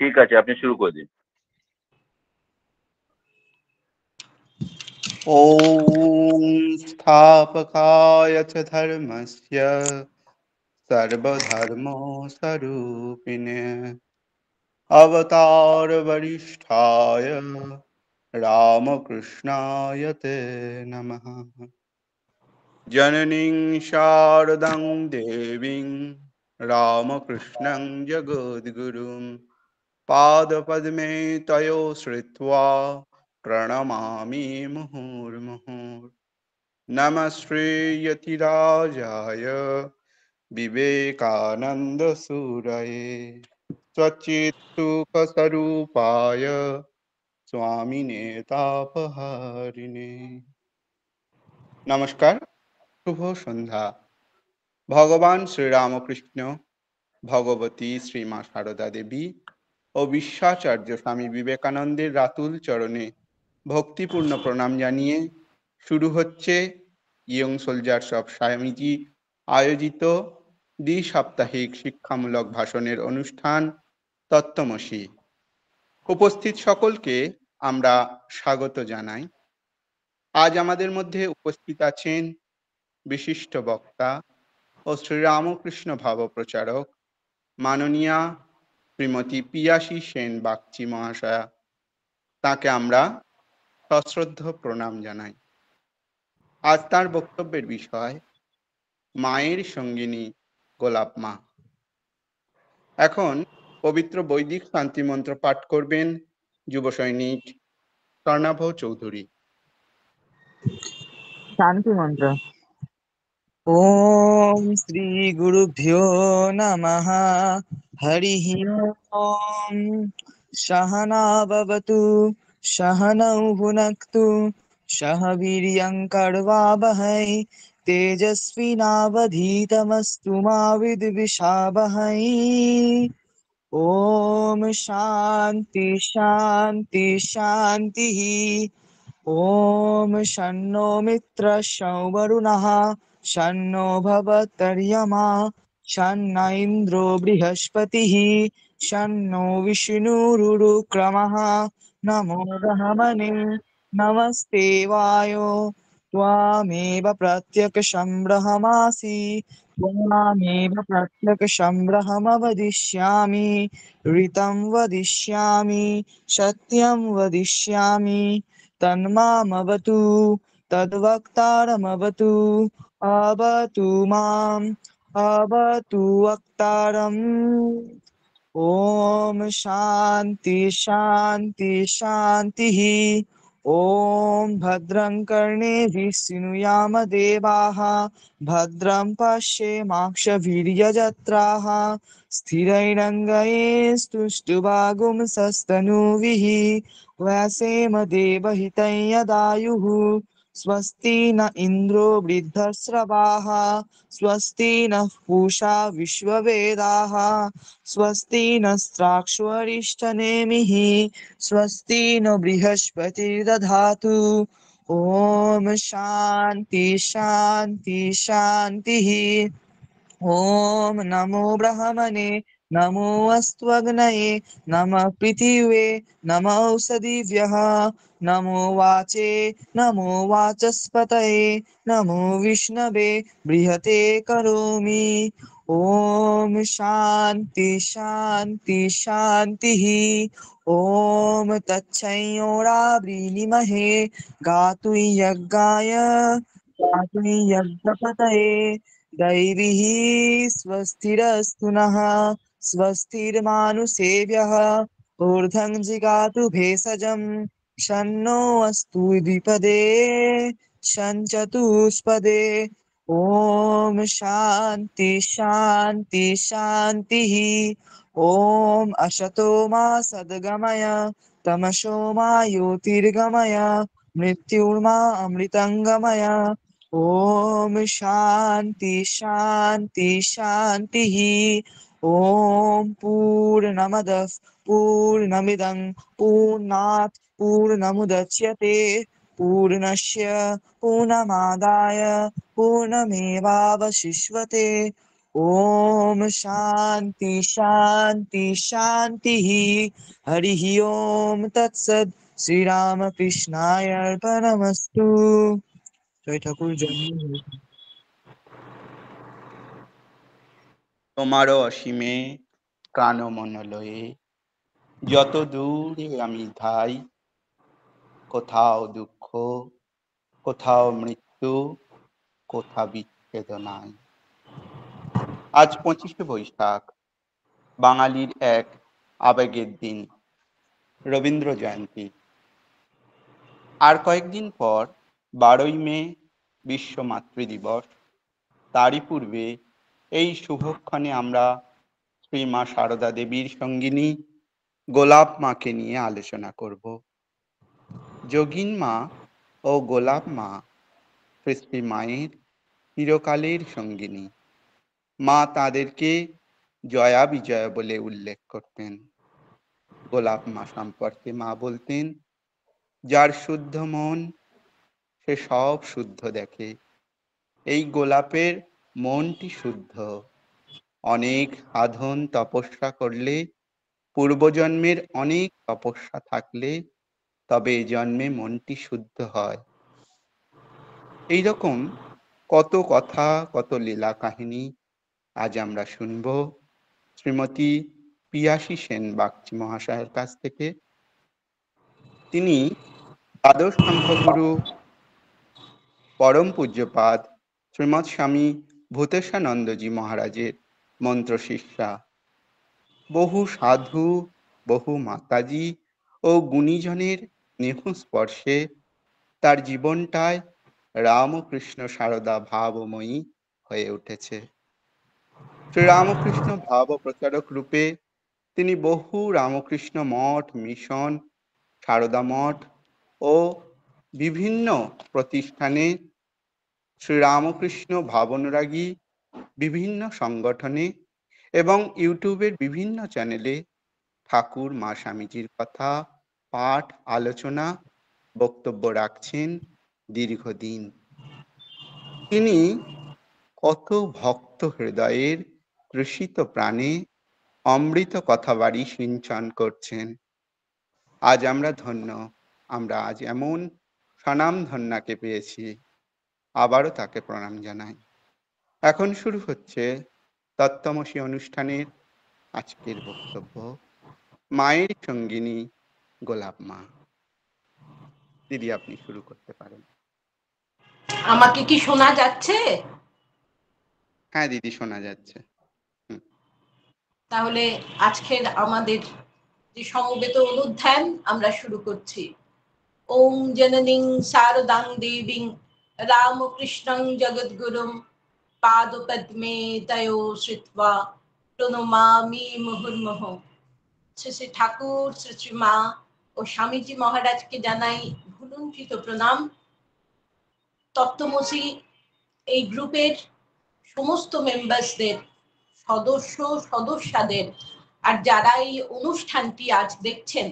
ঠিক আছে, আপনি শুরু করে দিন। ॐ स्थापकाय च धर्मस्य सर्वधर्मस्वरूपिणे अवतारवरिष्ठाय रामकृष्णाय ते नमः। जननीं शारदां देवीं रामकृष्णं जगद्गुरुं पादपद्मे तयो श्रित्वा प्रणमामि मुहुर्मुहुः। नमः श्रीयतिराजाय विवेकानन्दसूरये स्वचित्सुखस्वरूपाय स्वामिने तापहारिणे। নমস্কার, শুভ সন্ধ্যা। ভগবান শ্রীরামকৃষ্ণ, ভগবতী শ্রীমা সারদা দেবী ও বিশ্বাচার্য স্বামী বিবেকানন্দের রাতুল চরণে ভক্তিপূর্ণ প্রণাম জানিয়ে শুরু হচ্ছে ইয়ং সোলজার্স অফ স্বামীজি আয়োজিত দ্বি-সাপ্তাহিক শিক্ষামূলক ভাষণের অনুষ্ঠান তত্ত্বমসি। উপস্থিত সকলকে আমরা স্বাগত জানাই। আজ আমাদের মধ্যে উপস্থিত আছেন বিশিষ্ট বক্তা ও শ্রীরামকৃষ্ণ ভাবপ্রচারক মাননীয়া শ্রীমতী পিয়াসী সেন বাগচি মহাশয়া। তাকে আমরা সশ্রদ্ধ প্রণাম জানাই। আজ তার বক্তব্যের বিষয় মায়ের সঙ্গিনী গোলাপ মা। এখন পবিত্র বৈদিক শান্তি মন্ত্র পাঠ করবেন যুব সৈনিক স্বর্ণাভ চৌধুরী। শান্তি মন্ত্র। ওম শ্রী গুরুভ্যো নমঃ। হরিঃ ওম। সহনা ভবতু সহনৌ ভুনক্তু সহ বীর্যং কর্বাবহৈ তেজস্বিনাবধীতমস্তু মা বিদ্বিষাবহৈ। ওম শান্তি শান্তি শান্তিঃ। ॐ शन्नो मित्रः वरुणः शन्नो भवत्यर्यमा शन्न इन्द्रो बृहस्पतिः शन्नो विष्णुरुक्रमः। नमो ब्रह्मणे नमस्ते वायो त्वामेव प्रत्यक्षं ब्रह्मासि त्वामेव प्रत्यक्षं ब्रह्मवदिष्यामि ऋतं वदिष्यामि सत्यं वदिष्यामि तन्मामवतु तद्वक्तारमवतु अवतु माम् अवतु वक्तारम्। ॐ शान्ति शान्ति शान्तिः। ॐ भद्रं कर्णेभिः शृणुयाम देवाः भद्रं पश्येमाक्षभिर्यजत्राः स्थिरैरङ्गैस्तुष्टुवागुंसस्तनूभिः व्यासेम देवहितं यदायुः। स्वस्ति न इन्द्रो वृद्धश्रवाः स्वस्ति नः पूषा विश्ववेदाः स्वस्ति नस्त्राक्षरिष्ठनेमिः स्वस्ति न बृहस्पतिर्दधातु। ॐ शान्ति शान्ति शान्तिः। ॐ नमो ब्रह्मणे नमो अस्त्वग्नये नमः पृथिवे नमो ओषधिभ्यः नमो वाचे नमो वाचस्पतये नमो विष्णवे बृहते करोमि। ॐ शान्ति शान्ति शान्तिः। ॐ तच्छंयोरावृणीमहे गातुं यज्ञाय गातुं यज्ञपतये दैवीः स्वस्तिरस्तु नः स्वस्तिर्मानुषेभ्यः ऊर्ध्वं जिगातु भेषजं शन्नो अस्तु द्विपदे शञ्चतुष्पदे। ॐ शान्ति शान्ति शान्तिः। ॐ असतो मा सद्गमय तमसो मा ज्योतिर्गमय मृत्युर्मा अमृतङ्गमय। ॐ शान्ति शान्ति शान्तिः। ॐ पूर्णमदः पूर्णमिदं पूर्णात् पूर्णमुदच्यते पूर्णस्य पूर्णमादाय पूर्णमेवावशिष्यते। ओम शांति शांति शांति। हरि ओम तत्सद। श्री राम कृष्णाय अर्पणमस्तु। जय ठाकुर जय। তোমারও অসীমে প্রাণ মনলয়ে যত দূরে আমি ধাই, কোথাও দুঃখ, কোথাও মৃত্যু, কোথা বিচ্ছেদ নাই। আজ 25শে বৈশাখ, বাঙালির এক আবেগের দিন, রবীন্দ্র জয়ন্তী। আর কয়েকদিন পর 12ই মে বিশ্ব মাতৃদিবস। তারই পূর্বে এই শুভক্ষণে আমরা শ্রী মা সারদা দেবীর সঙ্গিনী গোলাপ মাকে নিয়ে আলোচনা করব। যোগিন মা ও গোলাপ মা শ্রী শ্রী মায়ের চিরকালের সঙ্গিনী। মা তাদেরকে জয়া বিজয়া বলে উল্লেখ করতেন। গোলাপ মা সম্পর্কে মা বলতেন, যার শুদ্ধ মন সে সব শুদ্ধ দেখে। এই গোলাপের মনটি শুদ্ধ। অনেক সাধন তপস্যা করলে, পূর্বজন্মের অনেক তপস্যা থাকলে তবে এ জন্মে মনটি শুদ্ধ হয়। এইরকম কত কথা, কত লীলা কাহিনী আজ আমরা শুনব শ্রীমতী পিয়াসী সেন বাগচি মহাশয়ের কাছ থেকে। তিনি দ্বাদশ সংখ্যগুরু পরম পূজ্যপাদ শ্রীমৎ স্বামী ভূতেশানন্দজি মহারাজের মন্ত্র শিষ্যা। বহু সাধু, বহু মাতাজি ও গুণীজনের স্নেহ স্পর্শে তার জীবনটায় রামকৃষ্ণ সারদা ভাবময়ী হয়ে উঠেছে। শ্রীরামকৃষ্ণ ভাব প্রচারক রূপে তিনি বহু রামকৃষ্ণ মঠ, মিশন, সারদা মঠ ও বিভিন্ন প্রতিষ্ঠানে, শ্রীরামকৃষ্ণ ভাবানুরাগী বিভিন্ন সংগঠনে এবং ইউটিউবের বিভিন্ন চ্যানেলে ঠাকুর মা স্বামীজির কথা পাঠ, আলোচনা, বক্তব্য রাখছেন দীর্ঘদিন। তিনি কত ভক্ত হৃদয়ের তৃষিত প্রাণে অমৃত কথাবাড়ি সিঞ্চন করছেন। আজ আমরা ধন্য, আমরা আজ এমন স্বনামধন্যাকে পেয়েছি। আবারও তাকে প্রণাম জানাই। এখন শুরু হচ্ছে তত্ত্বমসী অনুষ্ঠানের আজকের বক্তব্য, মায়ের সঙ্গিনী গোলাপ মা। দিদি, আপনি শুরু করতে পারেন। আমাকে কি শোনা যাচ্ছে? হ্যাঁ দিদি, শোনা যাচ্ছে। তাহলে আজকের আমাদের যে সমবেত অনুধ্যান আমরা শুরু করছি। ওম জননীং শারদাং দেবীং রামকৃষ্ণং জগদ্গুরুং পাদপদ্মে তয়ো শ্রিত্বা প্রণমামি মুহুর্মুহ। শ্রী শ্রী ঠাকুর, শ্রী শ্রী মা ও স্বামীজি মহারাজকে জানাই ভুলুণ্ঠিত প্রণাম। তত্ত্বমসী এই গ্রুপের সমস্ত মেম্বার্সদের, সদস্যদের আর যারা এই অনুষ্ঠানটি আজ দেখছেন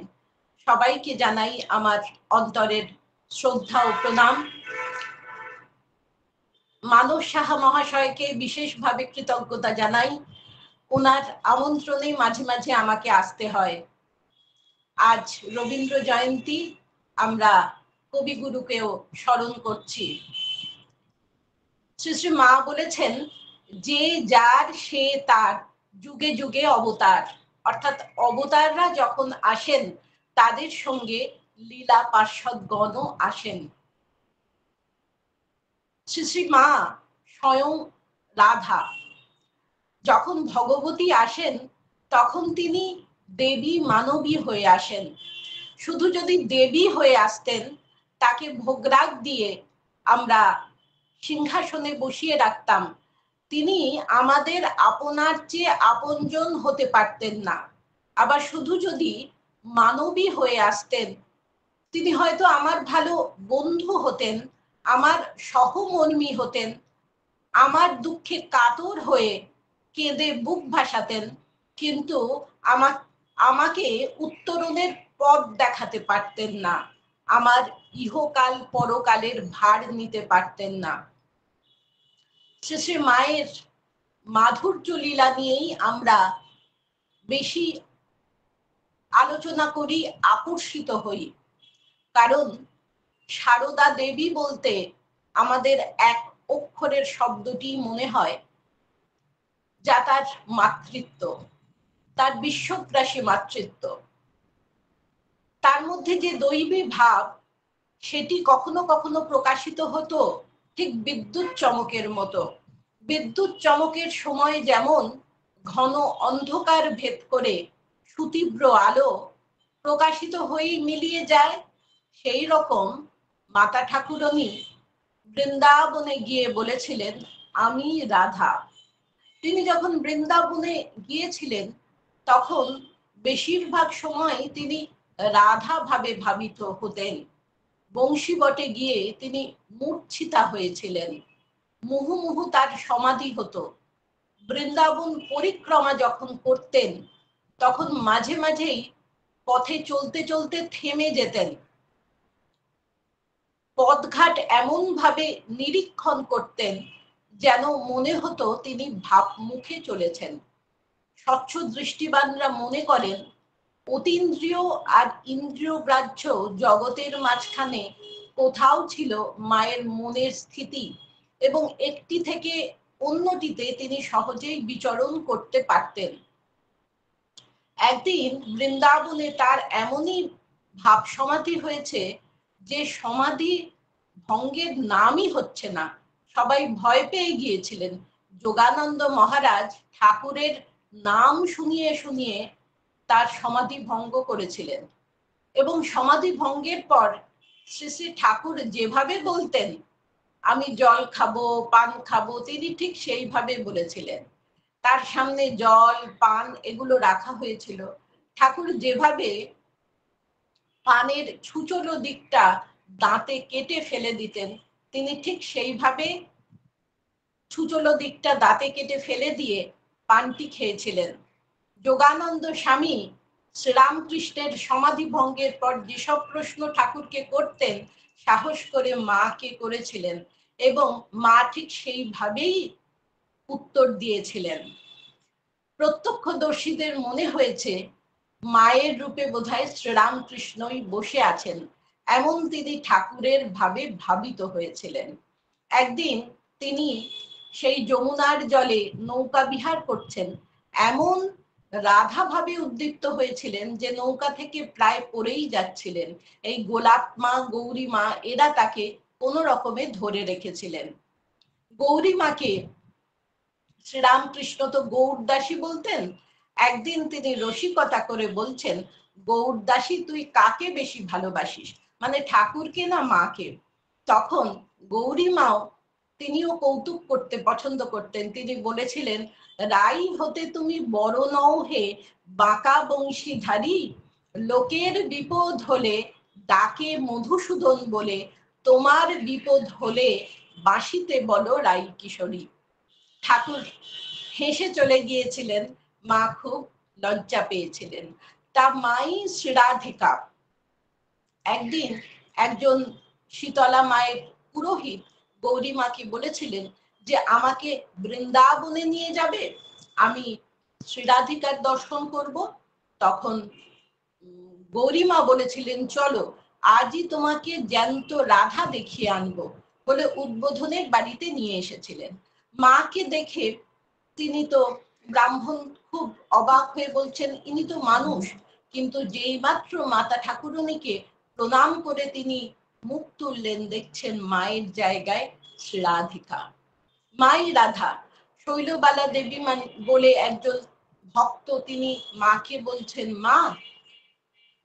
সবাইকে জানাই আমার অন্তরের শ্রদ্ধা ও প্রণাম। মানস সাহা মহাশয়কে বিশেষভাবে কৃতজ্ঞতা জানাই। ওনার আমন্ত্রণে মাঝে মাঝে আমাকে আসতে হয়। আজ রবীন্দ্র জয়ন্তী, আমরা কবিগুরুকেও স্মরণ করছি। শ্রী শ্রী মা বলেছেন, যে যার সে তার, যুগে যুগে অবতার। অর্থাৎ অবতাররা যখন আসেন তাদের সঙ্গে লীলা পার্ষদগণও আসেন। শ্রী শ্রী মা স্বয়ং রাধা। যখন ভগবতী আসেন তখন তিনি দেবী মানবী হয়ে আসেন। শুধু যদি দেবী হয়ে আসতেন, তাকে ভোগরাগ দিয়ে আমরা সিংহাসনে বসিয়ে রাখতাম, তিনি আমাদের আপনার চেয়ে আপনজন হতে পারতেন না। আবার শুধু যদি মানবী হয়ে আসতেন, তিনি হয়তো আমার ভালো বন্ধু হতেন, আমার সহমর্মী হতেন, আমার দুঃখে কাতর হয়ে কেঁদে বুক ভাসাতেন, কিন্তু আমাকে উত্তরণের পথ দেখাতে পারতেন না, আমার ইহকাল পরকালের ভার নিতে পারতেন না। শ্রী শ্রী মায়ের মাধুর্য লীলা নিয়েই আমরা বেশি আলোচনা করি, আকর্ষিত হই। কারণ সারদা দেবী বলতে আমাদের এক অক্ষরের শব্দটি মনে হয়, যা তার মাতৃত্ব, তার বিশ্বগ্রাসী মাতৃত্ব। তার মধ্যে যে দৈবী ভাব, সেটি কখনো কখনো প্রকাশিত হতো ঠিক বিদ্যুৎ চমকের মতো। বিদ্যুৎ চমকের সময় যেমন ঘন অন্ধকার ভেদ করে সুতীব্র আলো প্রকাশিত হয়েই মিলিয়ে যায়, সেই রকম মাতা ঠাকুরানী বৃন্দাবনে গিয়ে বলেছিলেন, আমি রাধা। তিনি যখন বৃন্দাবনে গিয়েছিলেন তখন বেশিরভাগ সময় তিনি রাধা ভাবে ভাবিত হতেন। বংশীবটে গিয়ে তিনি মূর্ছিতা হয়েছিলেন, মুহুর্মুহু তার সমাধি হতো। বৃন্দাবন পরিক্রমা যখন করতেন তখন মাঝে মাঝেই পথে চলতে চলতে থেমে যেতেন। পথঘাট এমন ভাবে নিরীক্ষণ করতেন যেন মনে হতো তিনি ভাব মুখে চলেছেন। স্বচ্ছ দৃষ্টিবানরা মনে করেন অতীন্দ্রিয় আর ইন্দ্রিয় গ্রাহ্য জগতের মাঝখানে কোথাও ছিল মায়ের মনের স্থিতি, এবং একটি থেকে অন্যটিতে তিনি সহজেই বিচরণ করতে পারতেন। একদিন বৃন্দাবনে তার এমনই ভাব সমাধি হয়েছে যে সমাধি ভঙ্গের নামই হচ্ছে না। সবাই ভয় পেয়ে গিয়েছিলেন। যোগানন্দ মহারাজ ঠাকুরের নাম শুনিয়ে শুনিয়ে তার সমাধি ভঙ্গ করেছিলেন, এবং সমাধি ভঙ্গের পর শ্রী শ্রী ঠাকুর যেভাবে বলতেন, আমি জল খাবো, পান খাবো, তিনি ঠিক সেইভাবে বলেছিলেন। তার সামনে জল, পান এগুলো রাখা হয়েছিল। ঠাকুর যেভাবে পানের ছুচলো দিকটা দাঁতে কেটে ফেলে দিতেন, তিনি ঠিক সেইভাবে ছুচলো দিকটা দাঁতে কেটে ফেলে দিয়ে পানটি খেয়েছিলেন। যোগানন্দ স্বামী শ্রীরামকৃষ্ণের সমাধি ভঙ্গের পর যেসব প্রশ্ন ঠাকুরকে করতেন, সাহস করে মাকে করেছিলেন, এবং মা ঠিক সেইভাবেই উত্তর দিয়েছিলেন। প্রত্যক্ষদর্শীদের মনে হয়েছে মায়ের রূপে বোধহয় শ্রীরামকৃষ্ণই বসে আছেন, এমন তিনি ঠাকুরের ভাবে ভাবিত হয়েছিলেন। একদিন তিনি সেই যমুনার জলে নৌকা বিহার করছেন, এমন রাধা ভাবে উদ্দীপ্ত হয়েছিলেন যে নৌকা থেকে প্রায় পড়েই যাচ্ছিলেন। এই গোলাপ মা, গৌরী মা এরা তাকে কোনো রকমে ধরে রেখেছিলেন। গৌরী মাকে শ্রীরামকৃষ্ণ তো গৌরদাসী বলতেন। একদিন তিনি রসিকতা করে বলছেন, গৌরদাসী তুই কাকে বেশি ভালোবাসিস, মানে ঠাকুরকে না মাকে? তখন গৌরী মাও, তিনিও কৌতুক করতে পছন্দ করতেন। তিনি বলেছিলেন, রাই হতে তুমি বড় নও হে বাঁকা বংশীধারী, লোকের বিপদ হলে ডাকে মধুসূদন বলে, তোমার বিপদ হলে বাঁশিতে বলো রাই কিশোরী। ঠাকুর হেসে চলে গিয়েছিলেন। মা খুব লজ্জা পেয়েছিলেন। তা মাই শ্রীরাধিকা একদিন একজন শীতলা মায়ের পুরোহিত গৌরী মাকে বলেছিলেন যে আমাকে বৃন্দাবনে নিয়ে যাবে, আমি শ্রীরাধিকার দর্শন করব। তখন গৌরীমা বলেছিলেন, চলো আজই তোমাকে জ্যান্ত রাধা দেখিয়ে আনবো, বলে উদ্বোধনের বাড়িতে নিয়ে এসেছিলেন। মাকে দেখে তিনি তো ব্রাহ্মণ খুব অবাক হয়ে বলছেন, ইনি তো মানুষ। কিন্তু যেই মাত্র মাতা ঠাকুরানীকে প্রণাম করে তিনি মুখ তুললেন, দেখছেন মায়ের জায়গায় শ্রীরাধিকা, মাই রাধা। শৈলবালা দেবী বলে একজন ভক্ত, তিনি মাকে বলছেন, মা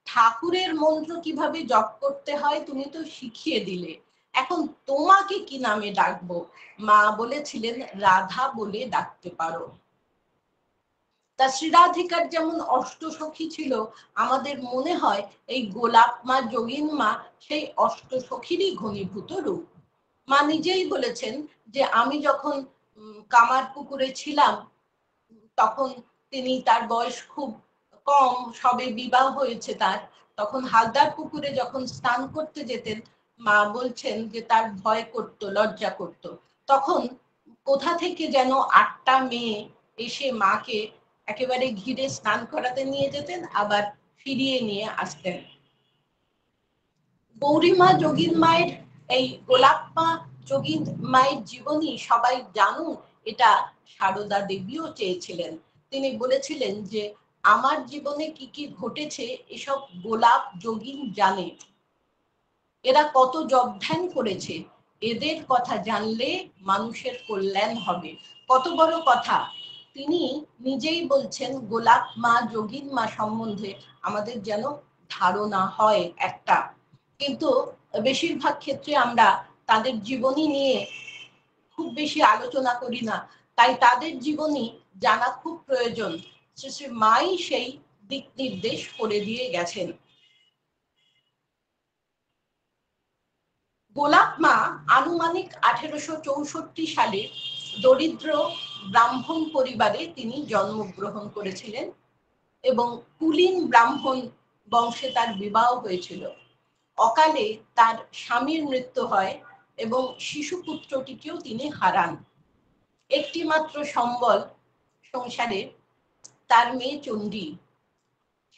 ঠাকুরের মন্ত্র কিভাবে জপ করতে হয় তুমি তো শিখিয়ে দিলে, এখন তোমাকে কি নামে ডাকবো? মা বলেছিলেন, রাধা বলে ডাকতে পারো। তা শ্রীরাধিকার যেমন অষ্টসখী ছিল, আমাদের মনে হয় এই গোলাপ মা, যোগিন মা সেই অষ্টসখীরই ঘনীভূত রূপ। মা নিজেই বলেছেন যে আমি যখন কামারপুকুরে ছিলাম তখন তিনি, তার বয়স খুব কম, সবে বিবাহ হয়েছে তার, তখন হালদার পুকুরে যখন স্নান করতে যেতেন, মা বলছেন যে তার ভয় করত, লজ্জা করত। তখন কোথা থেকে যেন 8টা মেয়ে এসে মাকে একেবারে ঘিরে স্নান করাতে নিয়ে যেতেন, আবার ফিরিয়ে নিয়ে আসতেন। গৌরীমা যোগীন মায়ের এই গোলাপমা যোগীন মায়ের জীবনী সবাই জানুন, এটা সারদা দেবীও চেয়েছিলেন। তিনি বলেছিলেন যে আমার জীবনে কি কি ঘটেছে এসব গোলাপ যোগীন জানে, এরা কত জপ ধ্যান করেছে, এদের কথা জানলে মানুষের কল্যাণ হবে। কত বড় কথা! তিনি নিজেই বলছেন গোলাপ মা যোগীন মা সম্বন্ধে আমাদের যেন ধারণা হয় একটা, কিন্তু বেশিরভাগ ক্ষেত্রে আমরা তাদের জীবনী নিয়ে খুব বেশি আলোচনা করি না। তাই তাদের জীবনী জানা খুব প্রয়োজন। শ্রী শ্রী মাই সেই দিক নির্দেশ করে দিয়ে গেছেন। গোলাপ মা আনুমানিক 1864 সালে দরিদ্র ব্রাহ্মণ পরিবারে তিনি জন্মগ্রহণ করেছিলেন এবং কুলীন ব্রাহ্মণ বংশে তার বিবাহ হয়েছিল। অকালে তার স্বামীর মৃত্যু হয় এবং শিশুপুত্রটিকেও তিনি হারান। একটি মাত্র সম্বল সংসারে তার মেয়ে চণ্ডী।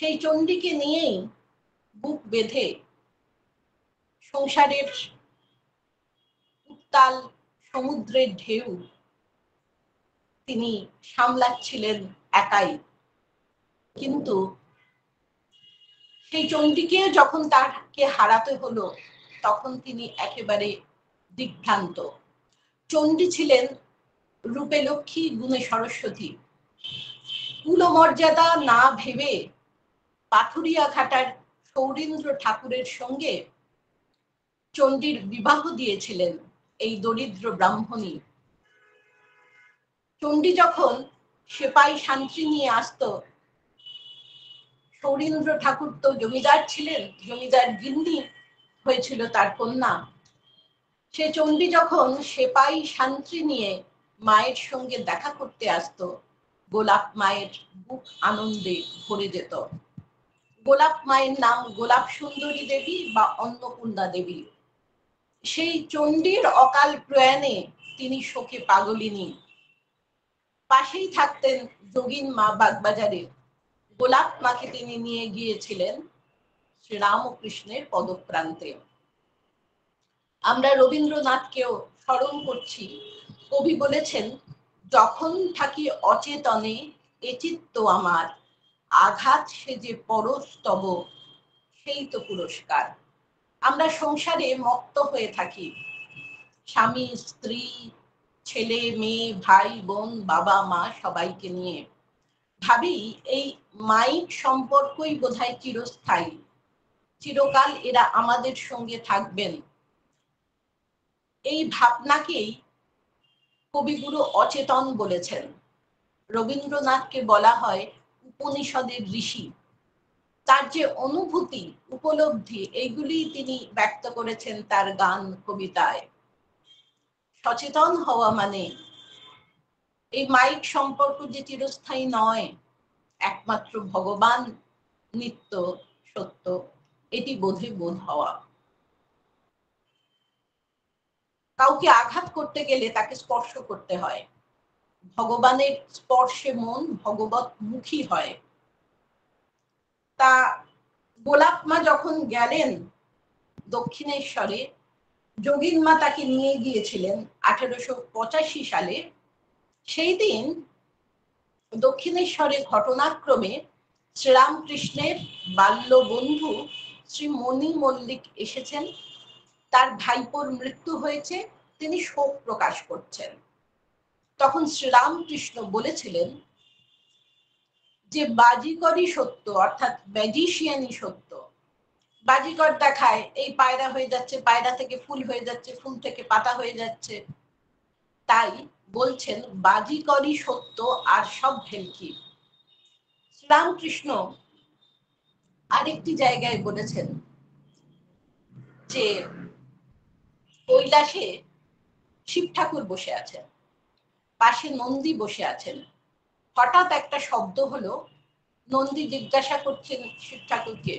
সেই চণ্ডীকে নিয়েই বুক বেঁধে সংসারের উত্তাল সমুদ্রের ঢেউ তিনি সামলাচ্ছিলেন একাই। কিন্তু সেই চণ্ডীকে যখন তাকে হারাতে হলো তখন তিনি একেবারে দিগ্ভ্রান্ত। চণ্ডী ছিলেন রূপে লক্ষ্মী, গুণে সরস্বতী। কুলমর্যাদা না ভেবে পাথুরিয়া ঘাটার সৌরীন্দ্র ঠাকুরের সঙ্গে চণ্ডীর বিবাহ দিয়েছিলেন এই দরিদ্র ব্রাহ্মণী। চণ্ডী যখন সেপাই শান্তি নিয়ে আসতো, সৌরীন্দ্র ঠাকুর তো জমিদার ছিলেন, জমিদার গিন্নি হয়েছিল তার কন্যা। সে চণ্ডী যখন সেপাই শান্তি নিয়ে মায়ের সঙ্গে দেখা করতে আসতো, গোলাপ মায়ের বুক আনন্দে ভরে যেত। গোলাপ মায়ের নাম গোলাপ সুন্দরী দেবী বা অন্নপূর্ণা দেবী। সেই চণ্ডীর অকাল প্রয়াণে তিনি শোকে পাগলিনী। পাশেই থাকতেন যোগীন মা বাগবাজারে। গোলাপ মাকে তিনি নিয়ে গিয়েছিলেন শ্রীরামকৃষ্ণের পদপ্রান্তে। আমরা রবীন্দ্রনাথকেও স্মরণ করছি। কবি বলেছেন, যখন থাকি অচেতনে এ চিত্ত আমার, আঘাত সে যে পরস্তব সেই তো পুরস্কার। আমরা সংসারে মত্ত হয়ে থাকি, স্বামী স্ত্রী ছেলে মেয়ে ভাই বোন বাবা মা সবাইকে নিয়ে ভাবি এই মাইক সম্পর্কই বোধহয় চিরস্থায়ী, চিরকাল এরা আমাদের সঙ্গে থাকবেন। এই ভাবনাকেই কবিগুরু অচেতন বলেছেন। রবীন্দ্রনাথকে বলা হয় উপনিষদের ঋষি। তার যে অনুভূতি উপলব্ধি এইগুলি তিনি ব্যক্ত করেছেন তার গান কবিতায়। সচেতন হওয়া মানে এই মাইক সম্পর্ক যে চিরস্থায়ী নয়, একমাত্র ভগবান নিত্য সত্য, এটি বোধে বোধ হওয়া। কাউকে আঘাত করতে গেলে তাকে স্পর্শ করতে হয়। ভগবানের স্পর্শে মন ভগবত মুখী হয়। তা গোলাপ মা যখন গেলেন দক্ষিণেশ্বরে, যোগীন মা তাকে নিয়ে গিয়েছিলেন 1885 সালে। সেই দিন দক্ষিণেশ্বরে ঘটনাক্রমে শ্রীরামকৃষ্ণের বাল্য বন্ধু শ্রী মণি মল্লিক এসেছেন। তার ভাইপোর মৃত্যু হয়েছে, তিনি শোক প্রকাশ করছেন। তখন শ্রীরামকৃষ্ণ বলেছিলেন যে বাজিকরই সত্য, অর্থাৎ ম্যাজিশিয়ানই সত্য। বাজিকর দেখায় এই পায়রা হয়ে যাচ্ছে, পায়রা থেকে ফুল হয়ে যাচ্ছে, ফুল থেকে পাতা হয়ে যাচ্ছে। তাই বলছেন বাজিকরই সত্য, আর সব ভেলকি। শ্রীরামকৃষ্ণ আরেকটি জায়গায় বলেছেন যে কৈলাসে শিব ঠাকুর বসে আছেন, পাশে নন্দী বসে আছেন। হঠাৎ একটা শব্দ হলো, নন্দী জিজ্ঞাসা করছেন শিব ঠাকুরকে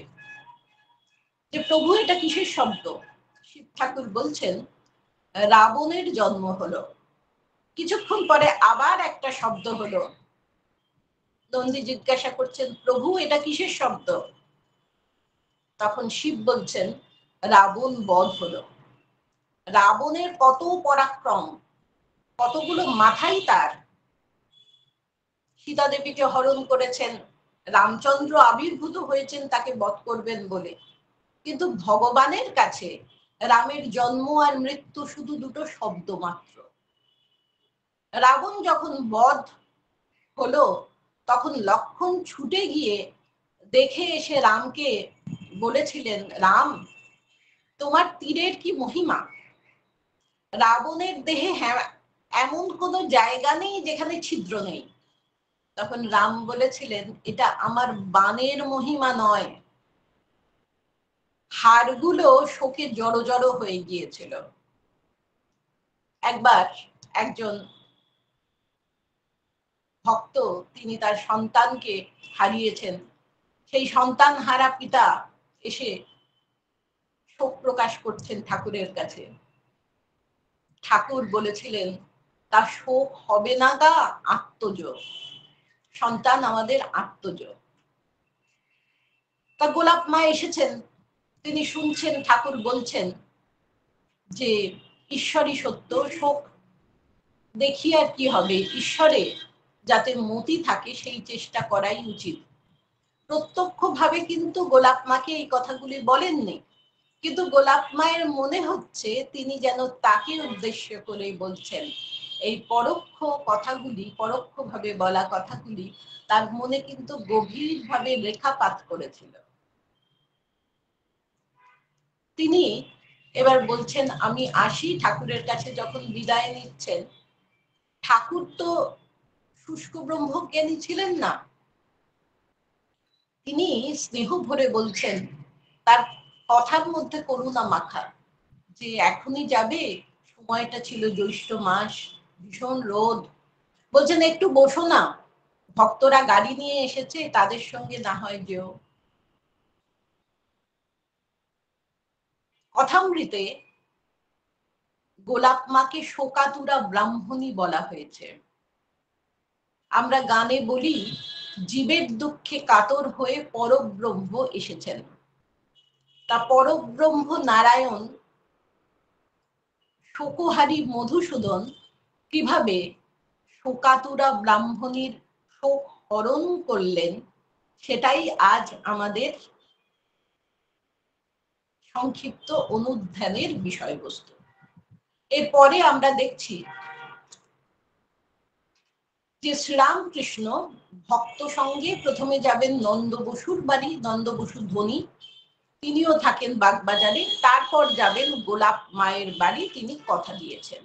যে প্রভু এটা কিসের শব্দ? শিব ঠাকুর বলছেন রাবণের জন্ম হলো। কিছুক্ষণ পরে আবার একটা শব্দ হলো। নন্দী জিজ্ঞাসা করছেন, প্রভু এটা কিসের শব্দ? তখন শিব বলছেন, রাবণ বধ হলো। রাবণের কত পরাক্রম, কতগুলো মাথাই তার। সীতা দেবীকে হরণ করেছেন, রামচন্দ্র আবির্ভূত হয়েছেন তাকে বধ করবেন বলে, কিন্তু ভগবানের কাছে রামের জন্ম আর মৃত্যু শুধু দুটো শব্দ মাত্র। রাবণ যখন বধ হলো তখন লক্ষ্মণ ছুটে গিয়ে দেখে এসে রামকে বলেছিলেন, রাম তোমার তীরের কি মহিমা, রাবণের দেহে এমন কোনো জায়গা নেই যেখানে ছিদ্র নেই। তখন রাম বলেছিলেন, এটা আমার বাণের মহিমা নয়। হাড়গুলো শোকে জড়ো জড়ো হয়ে গিয়েছিল। একবার একজন ভক্ত, তিনি তার সন্তানকে হারিয়েছেন, সেই সন্তান হারা পিতা এসে শোক প্রকাশ করছেন ঠাকুরের কাছে। ঠাকুর বলেছিলেন, তার শোক হবে না গা, আত্মজ, সন্তান আমাদের আত্মজ। তা গোলাপ মা এসেছেন, তিনি শুনছেন ঠাকুর বলছেন যে ঈশ্বরই সত্য, শোক দেখি আর কি হবে, ঈশ্বরে যাতে মতি থাকে সেই চেষ্টা করাই উচিত। প্রত্যক্ষভাবে কিন্তু গোলাপ মাকে এই কথাগুলি বলেননি, কিন্তু গোলাপ মায়ের মনে হচ্ছে তিনি যেন তাকে উদ্দেশ্য করেই বলছেন। এই পরোক্ষ কথাগুলি, পরোক্ষভাবে বলা কথাগুলি তার মনে কিন্তু গভীরভাবে রেখাপাত করেছিল। তিনি এবার বলছেন, আমি আসি। ঠাকুরের কাছে যখন বিদায় নিচ্ছেন, ঠাকুর তো শুষ্ক ব্রহ্মজ্ঞানী ছিলেন না, তিনি স্নেহ ভরে বলছেন, তার কথার মধ্যে করুণা মাখা, যে এখনই যাবে, সময়টা ছিল জ্যৈষ্ঠ মাস, ভীষণ রোদ, বলছেন একটু বসো না, ভক্তরা গাড়ি নিয়ে এসেছে, তাদের সঙ্গে না হয় যেও। কথামৃতে গোলাপ মাকে শোকাতুরা ব্রাহ্মণী বলা হয়েছে। আমরা গানে বলি, জীবের দুঃখে কাতর হয়ে পরব্রহ্ম এসেছেন। তা পরব্রহ্ম নারায়ণ শোকহারী মধুসূদন কিভাবে শোকাতুরা ব্রাহ্মণীর শোক হরণ করলেন, সেটাই আজ আমাদের সংক্ষিপ্ত অনুধ্যানের বিষয়বস্তু। এরপরে আমরা দেখছি যে শ্রীরামকৃষ্ণ ভক্ত সঙ্গে প্রথমে যাবেন নন্দ বসুর বাড়ি, নন্দ বসু ধনী, তিনিও থাকেন বাগবাজারে। তারপর যাবেন গোলাপ মায়ের বাড়ি, তিনি কথা দিয়েছেন।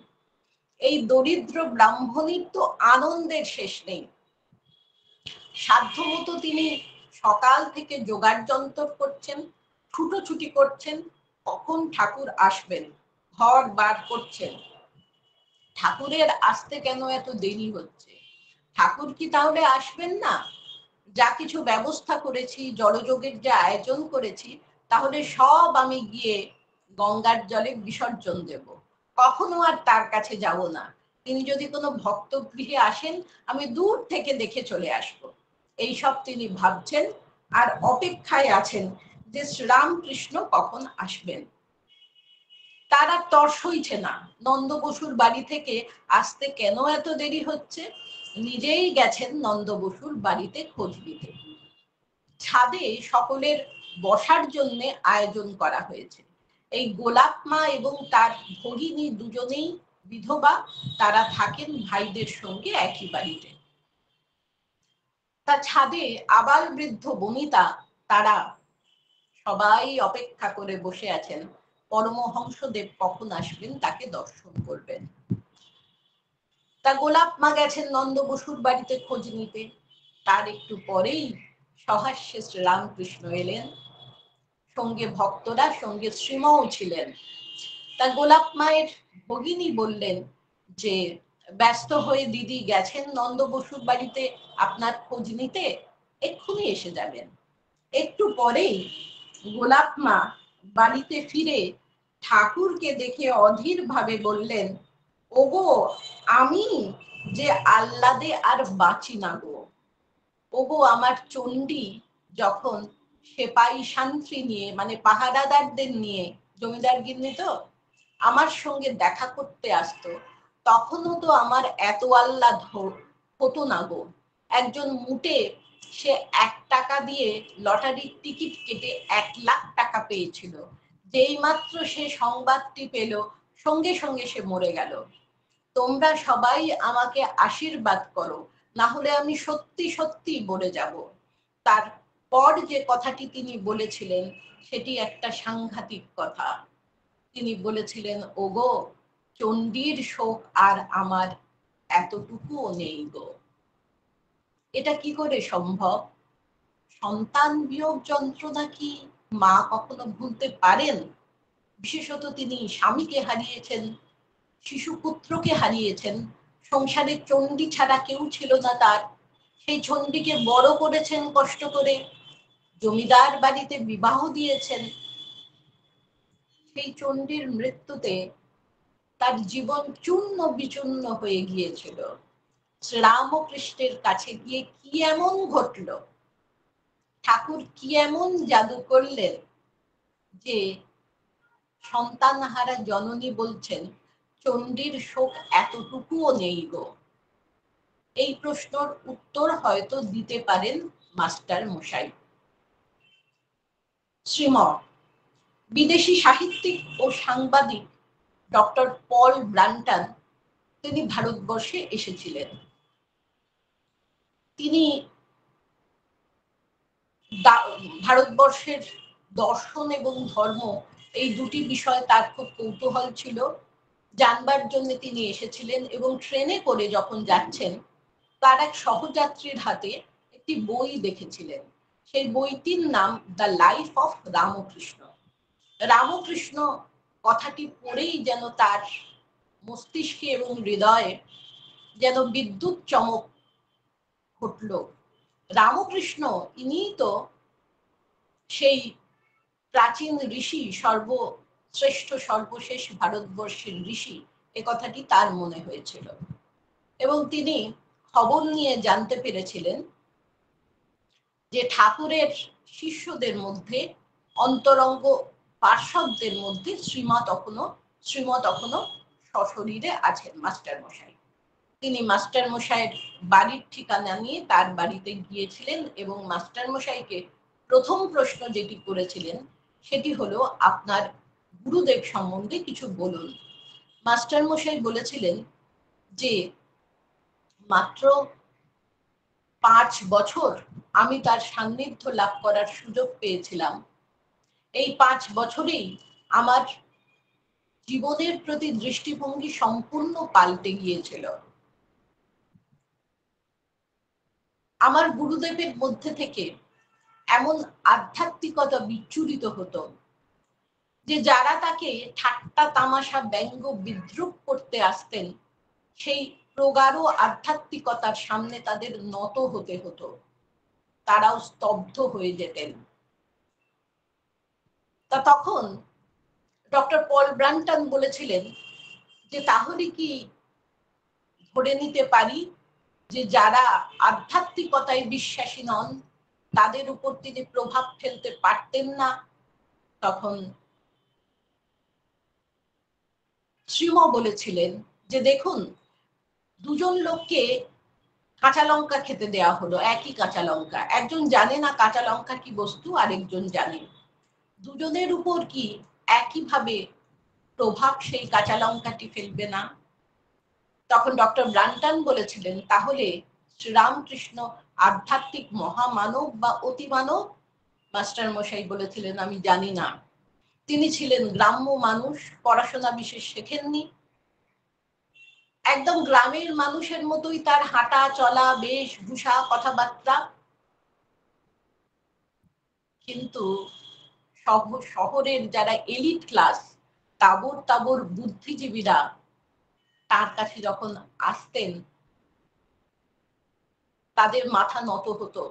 এই দরিদ্র ব্রাহ্মণীর তো আনন্দের শেষ নেই। সাধ্যমতো তিনি সকাল থেকে জোগাড় যন্ত্র করছেন, ছুটোছুটি করছেন, কখন ঠাকুর আসবেন, ঘর বার করছেন। ঠাকুরের আসতে কেন এত দেরি হচ্ছে, ঠাকুর কি তাহলে আসবেন না? যা কিছু ব্যবস্থা করেছি, জলযোগের যে আয়োজন করেছি, তাহলে সব আমি গিয়ে গঙ্গার জলে বিসর্জন দেব, কখনো আর তার কাছে যাব না। তিনি যদি কোনো ভক্ত গৃহে আসেন, আমি দূর থেকে দেখে চলে আসব। এইসব তিনি ভাবছেন আর অপেক্ষায় আছেন যে শ্রীরামকৃষ্ণ কখন আসবেন। তার আর তর সইছে না, নন্দ বসুর বাড়ি থেকে আসতে কেন এত দেরি হচ্ছে। নিজেই গেছেন নন্দ বসুর বাড়িতে খোঁজ নিতে। ছাদে সকলের বসার জন্য আয়োজন করা হয়েছে। এই গোলাপ মা এবং তার ভগিনী দুজনেই বিধবা, তারা থাকেন ভাইদের সঙ্গে একই বাড়িতে। তা ছাদে আবাল বৃদ্ধ বনিতা, তারা সবাই অপেক্ষা করে বসে আছেন পরমহংসদেব কখন আসবেন, তাকে দর্শন করবেন। তা গোলাপ মা গেছেন নন্দ বসুর বাড়িতে খোঁজ নিতে। তার একটু পরেই সহাস্যে শ্রীরামকৃষ্ণ এলেন, সঙ্গে ভক্তরা, সঙ্গে শ্রীমও ছিলেন। তা গোলাপ মায়ের ভগিনী বললেন যে ব্যস্ত হয়ে দিদি গেছেন নন্দ বসুর বাড়িতে আপনার খোঁজ নিতে, এক্ষুনি এসে যাবেন। একটু পরেই গোলাপ মা বাড়িতে ফিরে ঠাকুরকে দেখে অধীর ভাবে বললেন, ওগো আমি যে আহ্লাদে আর বাঁচি না গো। ওগো আমার চণ্ডী যখন সেপাই শান্তি নিয়ে মানে পাহারাদারদের নিয়ে, জমিদার গিন্নি তো, আমার সঙ্গে দেখা করতে আসতো, তখনও তো আমার এত আহ্লাদ হতো না গো। একজন মুটে সে 1 টাকা দিয়ে লটারির টিকিট কেটে 1,00,000 টাকা পেয়েছিল, যেই মাত্র সে সংবাদটি পেল সঙ্গে সঙ্গে সে মরে গেল। তোমরা সবাই আমাকে আশীর্বাদ করো, না হলে আমি সত্যি সত্যি মরে যাব। তারপর যে কথাটি তিনি বলেছিলেন সেটি একটা সাংঘাতিক কথা। তিনি বলেছিলেন, ওগো চণ্ডীর শোক আর আমার এতটুকুও নেই গো। এটা কি করে সম্ভব? সন্তান বিয়োগ যন্ত্রণা কি মা কখনো ভুলতে পারেন? বিশেষত তিনি স্বামীকে হারিয়েছেন, শিশুপুত্রকে হারিয়েছেন, সংসারে চণ্ডী ছাড়া কেউ ছিল না তার, সেই চণ্ডীকে বড় করেছেন কষ্ট করে, জমিদার বাড়িতে বিবাহ দিয়েছেন। সেই চণ্ডীর মৃত্যুতে তার জীবন চূর্ণ বিচূর্ণ হয়ে গিয়েছিল। শ্রীরামকৃষ্ণের কাছে গিয়ে কি এমন ঘটল, ঠাকুর কি এমন জাদু করলেন যে সন্তানহারা জননী বলছেন চণ্ডীর শোক এতটুকুও নেই গো? এই প্রশ্নের উত্তর হয়তো দিতে পারেন মাস্টার মশাই। শ্রীম বিদেশি সাহিত্যিক ও সাংবাদিক ডক্টর পল ব্রান্টন তিনি ভারতবর্ষে এসেছিলেন। তিনি ভারতবর্ষের দর্শন এবং ধর্ম এই দুটি বিষয় তার খুব কৌতূহল ছিল, জানবার জন্য তিনি এসেছিলেন। এবং ট্রেনে করে যখন যাচ্ছেন তার এক সহযাত্রীর হাতে একটি বই দেখেছিলেন। সেই বইটির নাম the life of Ramakrishna. Ramakrishna কথাটি পড়েই যেন তার মস্তিষ্কে এবং হৃদয়ে যেন বিদ্যুৎ চমক ঘটল। রামকৃষ্ণ ইনিই তো সেই প্রাচীন ঋষি, সর্বশ্রেষ্ঠ সর্বশেষ ভারতবর্ষের ঋষি, এ কথাটি তার মনে হয়েছিল। এবং তিনি খবর নিয়ে জানতে পেরেছিলেন যে ঠাকুরের শিষ্যদের মধ্যে, অন্তরঙ্গ পার্শ্বদের মধ্যে শ্রীমৎ এখনো সশরীরে আছেন মাস্টার মশাই। তিনি মাস্টার মশাইয়ের বাড়ির ঠিকানা নিয়ে তার বাড়িতে গিয়েছিলেন এবং মাস্টার মশাইকে প্রথম প্রশ্ন যেটি করেছিলেন সেটি হলো, আপনার গুরুদেব সম্বন্ধে কিছু বলুন। মাস্টার মশাই বলেছিলেন যে মাত্র 5 বছর আমি তার সান্নিধ্য লাভ করার সুযোগ পেয়েছিলাম। এই 5 বছরেই আমার জীবনের প্রতি দৃষ্টিভঙ্গি সম্পূর্ণ পাল্টে গিয়েছিল। আমার গুরুদেবের মধ্যে থেকে এমন আধ্যাত্মিকতা বিচ্ছুরিত হতো যে যারা তাকে ঠাট্টা তামাশা ব্যঙ্গ বিদ্রুপ করতে আসতেন সেই প্রগাঢ় আধ্যাত্মিকতার সামনে তাদের নত হতে হতো, তারাও স্তব্ধ হয়ে যেতেন। তা তখন ডক্টর পল ব্রান্টন বলেছিলেন যে তাহলে কি ধরে নিতে পারি যে যারা আধ্যাত্মিকতায় বিশ্বাসী নন তাদের উপর তিনি প্রভাব ফেলতে পারতেন না? তখন শ্রীম বলেছিলেন যে দেখুন, দুজন লোককে কাঁচা লঙ্কা খেতে দেওয়া হলো, একই কাঁচা লঙ্কা, একজন জানে না কাঁচা লঙ্কা কি বস্তু, আরেকজন জানে। দুজনের উপর কি একইভাবে প্রভাব সেই কাঁচা লঙ্কাটি ফেলবে না? তখন ডক্টর ব্রান্টন বলেছিলেন, তাহলে শ্রীরামকৃষ্ণ আধ্যাত্মিক মহামানব বা অতিমানব? মাস্টার মশাই বলেছিলেন, আমি জানি না। তিনি ছিলেন গ্রাম্য মানুষ, পড়াশোনা বিশেষ শেখেননি, একদম গ্রামের মানুষের মতোই তার হাঁটা চলা, বেশভূষা, কথাবার্তা। কিন্তু শহরের যারা এলিট ক্লাস, তাবর তাবর বুদ্ধিজীবীরা তার কাছে যখন আসতেন তাদের মাথা নত হতো।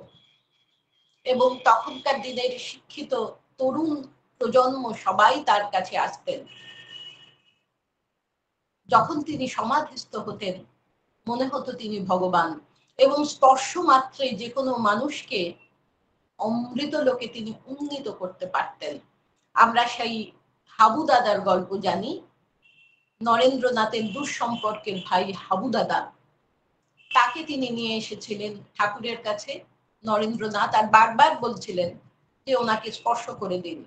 এবং তখনকার দিনের শিক্ষিত তরুণ প্রজন্ম সবাই তার কাছে আসতেন। যখন তিনি সমাধিস্থ হতেন মনে হতো তিনি ভগবান, এবং স্পর্শ মাত্রে যে কোনো মানুষকে অমৃত লোকে তিনি উন্নীত করতে পারতেন। আমরা সেই হাবু দাদার গল্প জানি। নরেন্দ্রনাথের দুঃসম্পর্কের ভাই হাবু দাদা, তাকে তিনি নিয়ে এসেছিলেন ঠাকুরের কাছে। নরেন্দ্রনাথ আর বারবার বলছিলেন যে ওনাকে স্পর্শ করে দিন।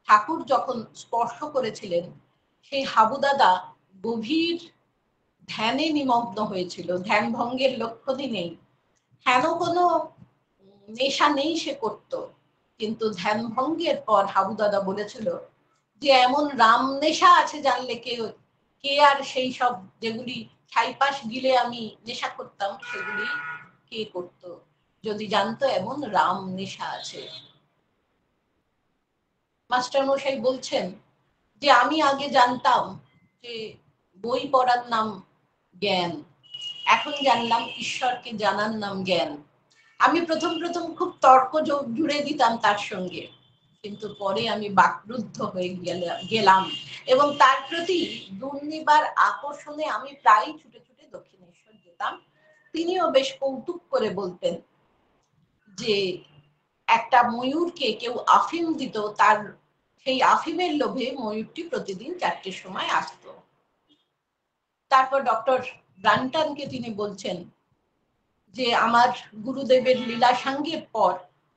ঠাকুর যখন স্পর্শ করেছিলেন, সেই হাবু দাদা গভীর ধ্যানে নিমগ্ন হয়েছিল, ধ্যান ভঙ্গের লক্ষণই নেই, হেন কোনো নেশা নেই সে করত, কিন্তু ধ্যান ভঙ্গের পর হাবু দাদা বলেছিল যে এমন রাম নেশা আছে জানলে কে আর সেই সব যেগুলি ছাইপাশ গিলে আমি নেশা করতাম সেগুলি কে করত, যদি জানতো এমন রাম নেশা আছে। মাস্টার মশাই বলছেন যে আমি আগে জানতাম যে বই পড়ার নাম জ্ঞান, এখন জানলাম ঈশ্বরকে জানার নাম জ্ঞান। আমি প্রথম খুব তর্ক জুড়ে দিতাম তার সঙ্গে, কিন্তু পরে আমি বাকরুদ্ধ হয়ে গেলাম এবং তার প্রতি দুর্নিবার আকর্ষণে আমি প্রায় ছুটে ছুটে দক্ষিণেশ্বর যেতাম। তিনিও বেশ কৌতুক করে বলতেন যে একটা ময়ূরকে কেউ আফিম দিত, তার সেই আফিমের লোভে ময়ূরটি প্রতিদিন 4টের সময় আসতো। তারপর ডক্টর ব্রান্টানকে তিনি বলছেন যে আমার গুরুদেবের লীলা সাঙ্গের পর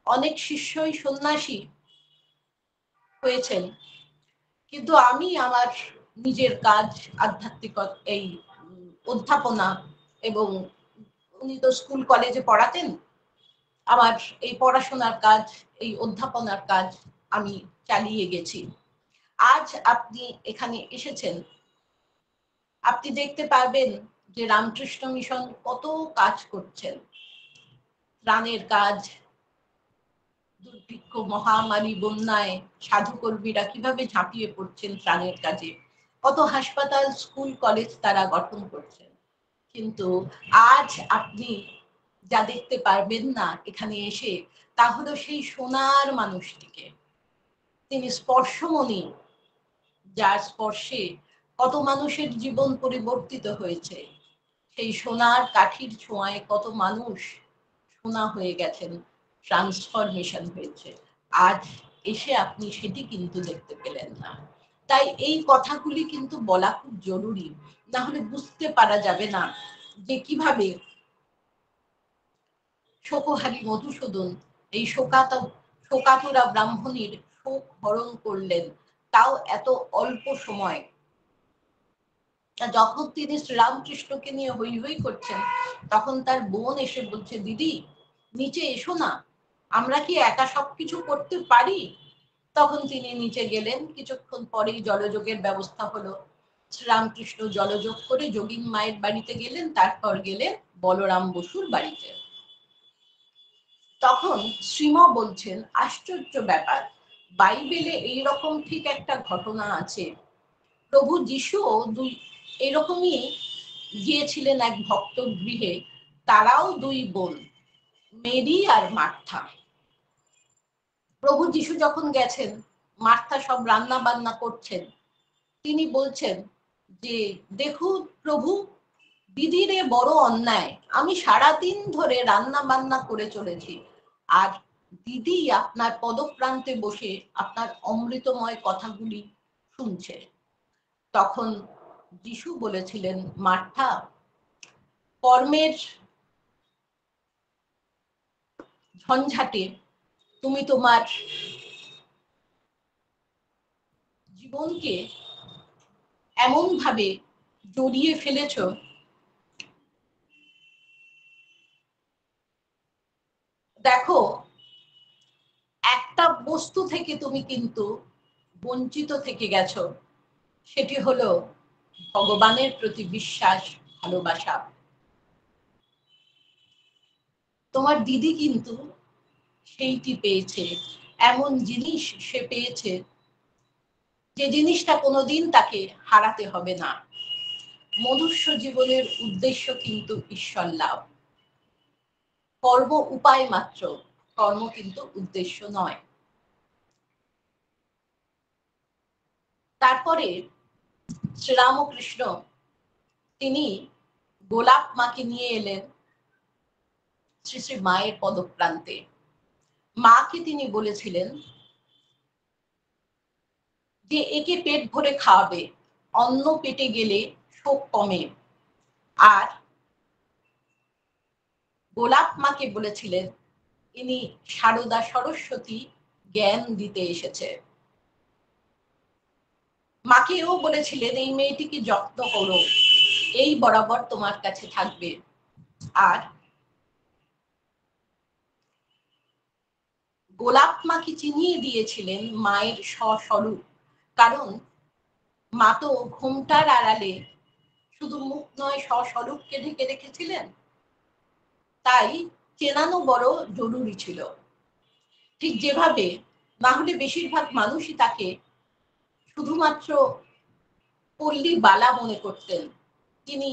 অনেক শিষ্যই সন্ন্যাসী হয়েছেন, কিন্তু আমি আমার নিজের কাজ আধ্যাত্মিক এই অধ্যাপনা, এবং উনি তো স্কুল কলেজে পড়াতেন, আমার এই পড়াশোনার কাজ, এই অধ্যাপনার কাজ আমি চালিয়ে গেছি। আজ আপনি এখানে এসেছেন, আপনি দেখতে পারবেন যে রামকৃষ্ণ মিশন কত কাজ করছেন, ত্রাণের কাজ, দুর্ভিক্ষ, মহামারী, বন্যায় সাধুকর্মীরা কিভাবে ঝাঁপিয়ে পড়ছেন ত্রাণের কাজে, কত হাসপাতাল, স্কুল, কলেজ তারা গঠন করছেন। কিন্তু আজ আপনি যা দেখতে পারবেন না এখানে এসে, তা হলো সেই সোনার মানুষটিকে। তিনি স্পর্শমণি, যার স্পর্শে কত মানুষের জীবন পরিবর্তিত হয়েছে। সেই সোনার কাঠির ছোঁয়ায় কত মানুষ সোনা হয়ে গেছেন, ট্রান্সফরমেশন হয়েছে। আজ এসে আপনি সেটি কিন্তু দেখতে পেলেন না। তাই এই কথাগুলি কিন্তু বলা খুব জরুরি, না হলে বুঝতে পারা যাবে না যে কিভাবে শোকহারী মধুসূদন এই শোকাতুরা ব্রাহ্মণীর শোক হরণ করলেন, তাও এত অল্প সময়। যখন তিনি শ্রীরামকৃষ্ণকে নিয়ে হই হই করছেন, তখন তার বোন এসে বলছে, দিদি নিচে এসো না, আমরা কি একা সবকিছু করতে পারি? তখন তিনি নিচে গেলেন। কিছুক্ষণ পরেই জলযোগের ব্যবস্থা হলো। শ্রীরামকৃষ্ণ জলযোগ করে যোগিন মায়ের বাড়িতে গেলেন, তারপর গেলেন বলরাম বসুর বাড়িতে। তখন শ্রীম বলছেন, আশ্চর্য ব্যাপার, বাইবেলে এইরকম ঠিক একটা ঘটনা আছে। প্রভু যিশুও এরকমই গিয়েছিলেন এক ভক্ত গৃহে, তারাও 2 বোন, মেরি আর মার্থা। প্রভু যিশু যখন গেছেন, মার্থা সব রান্না বান্না করছেন। তিনি বলছেন যে দেখুন প্রভু, দিদিরে বড় অন্যায়, আমি সারাদিন ধরে রান্না বান্না করে চলেছি, আর দিদি আপনার পদপ্রান্তে বসে আপনার অমৃতময় কথাগুলি শুনছে। তখন যিশু বলেছিলেন, মার্থা, কর্মের ঝঞ্ঝাটে তুমি তোমার জীবনকে এমন ভাবে জড়িয়ে ফেলেছ, দেখো একটা বস্তু থেকে তুমি কিন্তু বঞ্চিত থেকে গেছো, সেটি হলো ভগবানের প্রতি বিশ্বাস, ভালোবাসা। তোমার দিদি কিন্তু সেইটি পেয়েছে, এমন জিনিস সে পেয়েছে যে জিনিসটা কোনোদিন তাকে হারাতে হবে না। মনুষ্য জীবনের উদ্দেশ্য কিন্তু ঈশ্বর লাভ, কর্ম উপায় মাত্র, কর্ম কিন্তু উদ্দেশ্য নয়। তারপরে শ্রীরামকৃষ্ণ তিনি গোলাপ মাকে নিয়ে এলেন শ্রী শ্রী মায়ের পদপ্রান্তে। মাকে তিনি বলেছিলেন যে একে পেট ভরে খাওয়াবে, অন্ন পেটে গেলে শোক কমে। আর গোলাপ মাকে বলেছিলেন ইনি সারদা সরস্বতী, জ্ঞান দিতে এসেছে। মাকেও বলেছিলেন এই মেয়েটিকে যত্ন করো, এই বরাবর তোমার কাছে থাকবে। আর গোলাপ মাকে চিনিয়ে দিয়েছিলেন মায়ের স্বস্বরূপ, কারণ মা তো ঘোমটার আড়ালে শুধু মুখ নয় স্বস্বরূপকে ঢেকে রেখেছিলেন, তাই চেনানো বড় জরুরি ছিল। ঠিক যেভাবে না হলে বেশিরভাগ মানুষই তাকে শুধুমাত্র পল্লী বালা মনে করতেন, তিনি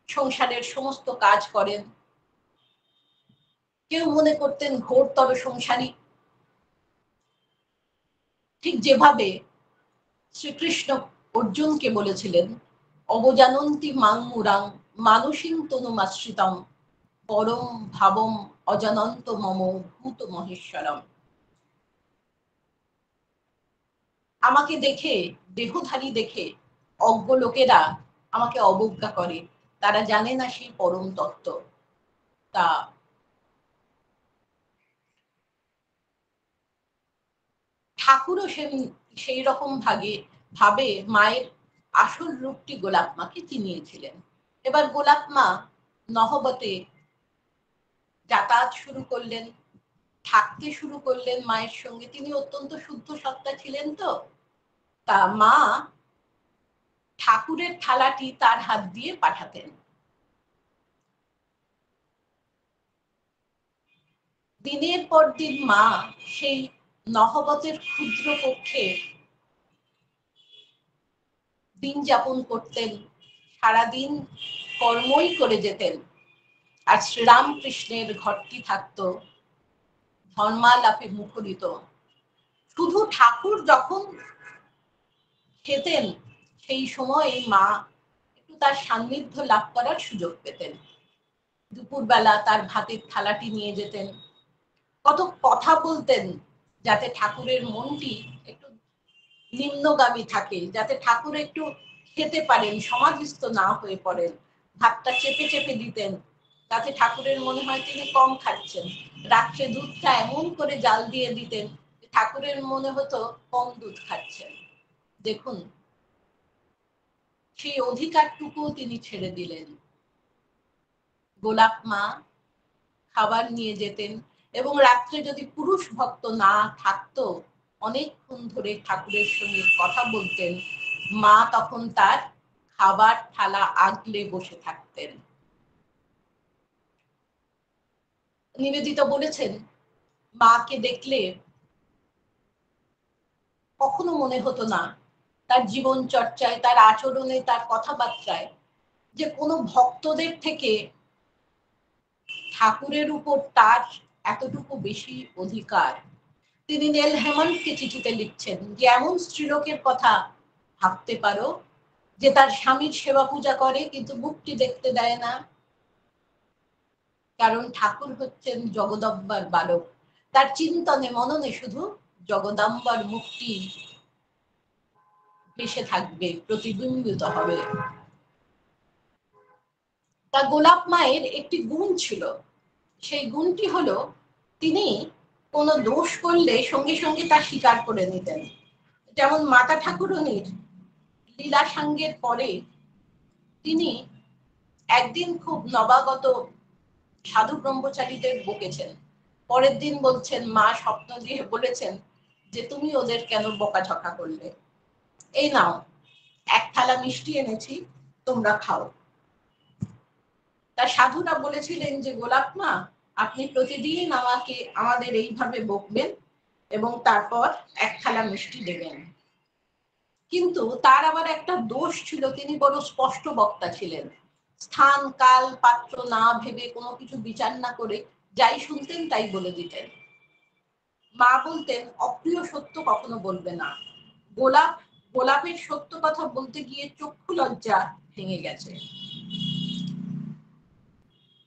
সংসারের সমস্ত কাজ করেন। কেউ মনে করতেন ঘোরতর সংসারী। ঠিক যেভাবে শ্রীকৃষ্ণ অর্জুনকে বলেছিলেন অবজানন্তি মাং মুরাং মানসিং তনুমাশ্রিতম পরম ভাবম অজানন্ত মম ভূত মহেশ্বরম। আমাকে দেখে, দেহধারী দেখে অজ্ঞ লোকেরা আমাকে অবজ্ঞা করে, তারা জানে না সেই পরম তত্ত্ব। তা ঠাকুরও সেই রকম ভাবে মায়ের আসল রূপটি গোলাপ মাকে চিনিয়েছিলেন। এবার গোলাপ মা নহবতে যাতায়াত শুরু করলেন, থাকতে শুরু করলেন মায়ের সঙ্গে। তিনি অত্যন্ত শুদ্ধ সত্তা ছিলেন তো, তা মা ঠাকুরের থালাটি তার হাত দিয়ে পাঠাতেন। দিনের পর দিন মা সেই নহবতের ক্ষুদ্র কক্ষে দিন যাপন করতেন, সারাদিন কর্মই করে যেতেন। আর শ্রীরামকৃষ্ণের ঘরটি থাকত ধর্মালাপে মুখরিত। শুধু ঠাকুর যখন খেতেন সেই সময় মা একটু তার সান্নিধ্য লাভ করার সুযোগ পেতেন। দুপুরবেলা তার ভাতের থালাটি নিয়ে যেতেন, কত কথা বলতেন যাতে ঠাকুরের মনটি একটু নিম্নগামী থাকে, যাতে ঠাকুর একটু খেতে পারেন, সমাধিস্থ না হয়ে পড়েন। ভাতটা চেপে চেপে দিতেন, তাতে ঠাকুরের মনে হয় তিনি কম খাচ্ছেন। রাত্রে দুধটা এমন করে জাল দিয়ে দিতেন ঠাকুরের মনে হতো কম দুধ খাচ্ছেন। দেখুন, সেই অধিকারটুকুও তিনি ছেড়ে দিলেন। গোলাপ মা খাবার নিয়ে যেতেন, এবং রাত্রে যদি পুরুষ ভক্ত না থাকতো, অনেকক্ষণ ধরে ঠাকুরের সঙ্গে কথা বলতেন, মা তখন তার খাবার থালা আগলে বসে থাকতেন। নিবেদিতা বলেছেন মাকে দেখলে কখনো মনে হতো না তার জীবন চর্চায়, তার আচরণে, তার কথাবার্তায় যে কোনো ভক্তদের থেকে ঠাকুরের উপর তার এতটুকু বেশি অধিকার। তিনি নেল হেমন্ডকে চিঠিতে লিখছেন যে এমন স্ত্রীলোকের কথা ভাবতে পারো যে তার স্বামীর সেবা পূজা করে কিন্তু মুক্তি দেখতে দেয় না, কারণ ঠাকুর হচ্ছেন জগদম্বার বালক। তার চিন্তনে মননে শুধু জগদম্বার মুক্তি ভেসে থাকবে, প্রতিবিম্বিত হবে। তা গোলাপ মায়ের একটি গুণ ছিল, সেই গুণটি হলো তিনি কোনো দোষ করলে সঙ্গে সঙ্গে তা স্বীকার করে নিতেন। যেমন মাতা ঠাকুরানীর লীলা সাঙ্গের পরে তিনি একদিন খুব নবাগত সাধু ব্রহ্মচারীদের বকেছেন। পরের দিন বলছেন মা স্বপ্ন দিয়ে বলেছেন যে তুমি ওদের কেন বকাঝকা করলে, এই নাও এক থালা মিষ্টি এনেছি, তোমরা খাও। তার সাধুরা বলেছিলেন যে গোলাপ মা আপনি প্রতিদিন আমাদের এইভাবে বকবেন এবং তারপর এক থালা মিষ্টি দেবেন। কিন্তু তার আবার একটা দোষ ছিল, তিনি বড় স্পষ্ট বক্তা ছিলেন। স্থান কাল পাত্র না ভেবে, কোনো কিছু বিচার না করে যাই শুনতেন তাই বলে দিতেন। মা বলতেন অপ্রিয় সত্য কখনো বলবে না। গোলাপের সত্য কথা বলতে গিয়ে চক্ষু লজ্জা ভেঙে গেছে।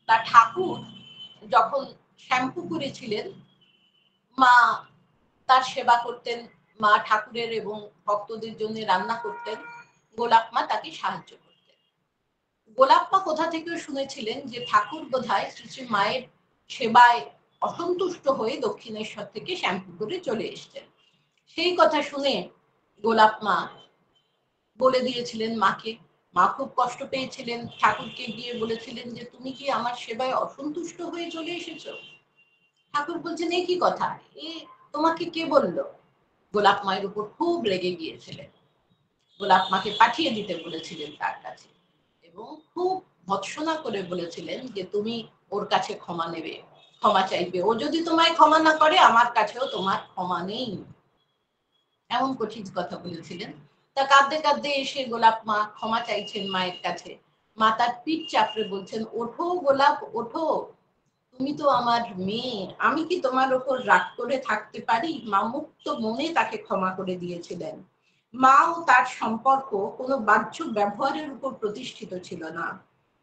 তা ঠাকুর যখন শ্যাম্পু করেছিলেন, মা তার সেবা করতেন, মা ঠাকুরের এবং ভক্তদের জন্য রান্না করতেন, গোলাপ মা তাকে সাহায্য করতেন। গোলাপ মা কোথা থেকে শুনেছিলেন যে ঠাকুর বোধহয় শ্রী শ্রী মায়ের সেবায় অসন্তুষ্ট হয়ে দক্ষিণেশ্বর থেকে শ্যাম্পু করে চলে এসেছেন। সেই কথা শুনে গোলাপ মা বলে দিয়েছিলেন মাকে। মা খুব কষ্ট পেয়েছিলেন, ঠাকুরকে গিয়ে বলেছিলেন যে তুমি কি আমার সেবায় অসন্তুষ্ট হয়ে চলে এসেছো? ঠাকুর বলছেন এ কি কথা, এ তোমাকে কে বললো? গোলাপ মায়ের উপর খুব রেগে গিয়েছিলেন, গোলাপ মাকে পাঠিয়ে দিতে বলেছিলেন তার কাছে, এবং খুব ভৎসনা করে বলেছিলেন যে তুমি ওর কাছে ক্ষমা নেবে, ক্ষমা চাইবে, ও যদি তোমায় ক্ষমা না করে আমার কাছেও তোমার ক্ষমা নেই, এমন কঠিন কথা বলেছিলেন। তা কাঁদতে কাঁদতে এসে গোলাপ মা ক্ষমা চাইছেন মায়ের কাছে। মা তার পিঠ চাপড়ে বলছেন, ওঠো গোলাপ ওঠো, তুমি তো আমার মেয়ে, আমি কি তোমার ওপর রাগ করে থাকতে পারি? মা মুক্ত মনে তাকে ক্ষমা করে দিয়েছিলেন। মা ও তার সম্পর্ক কোনো বাহ্য ব্যবহারের উপর প্রতিষ্ঠিত ছিল না,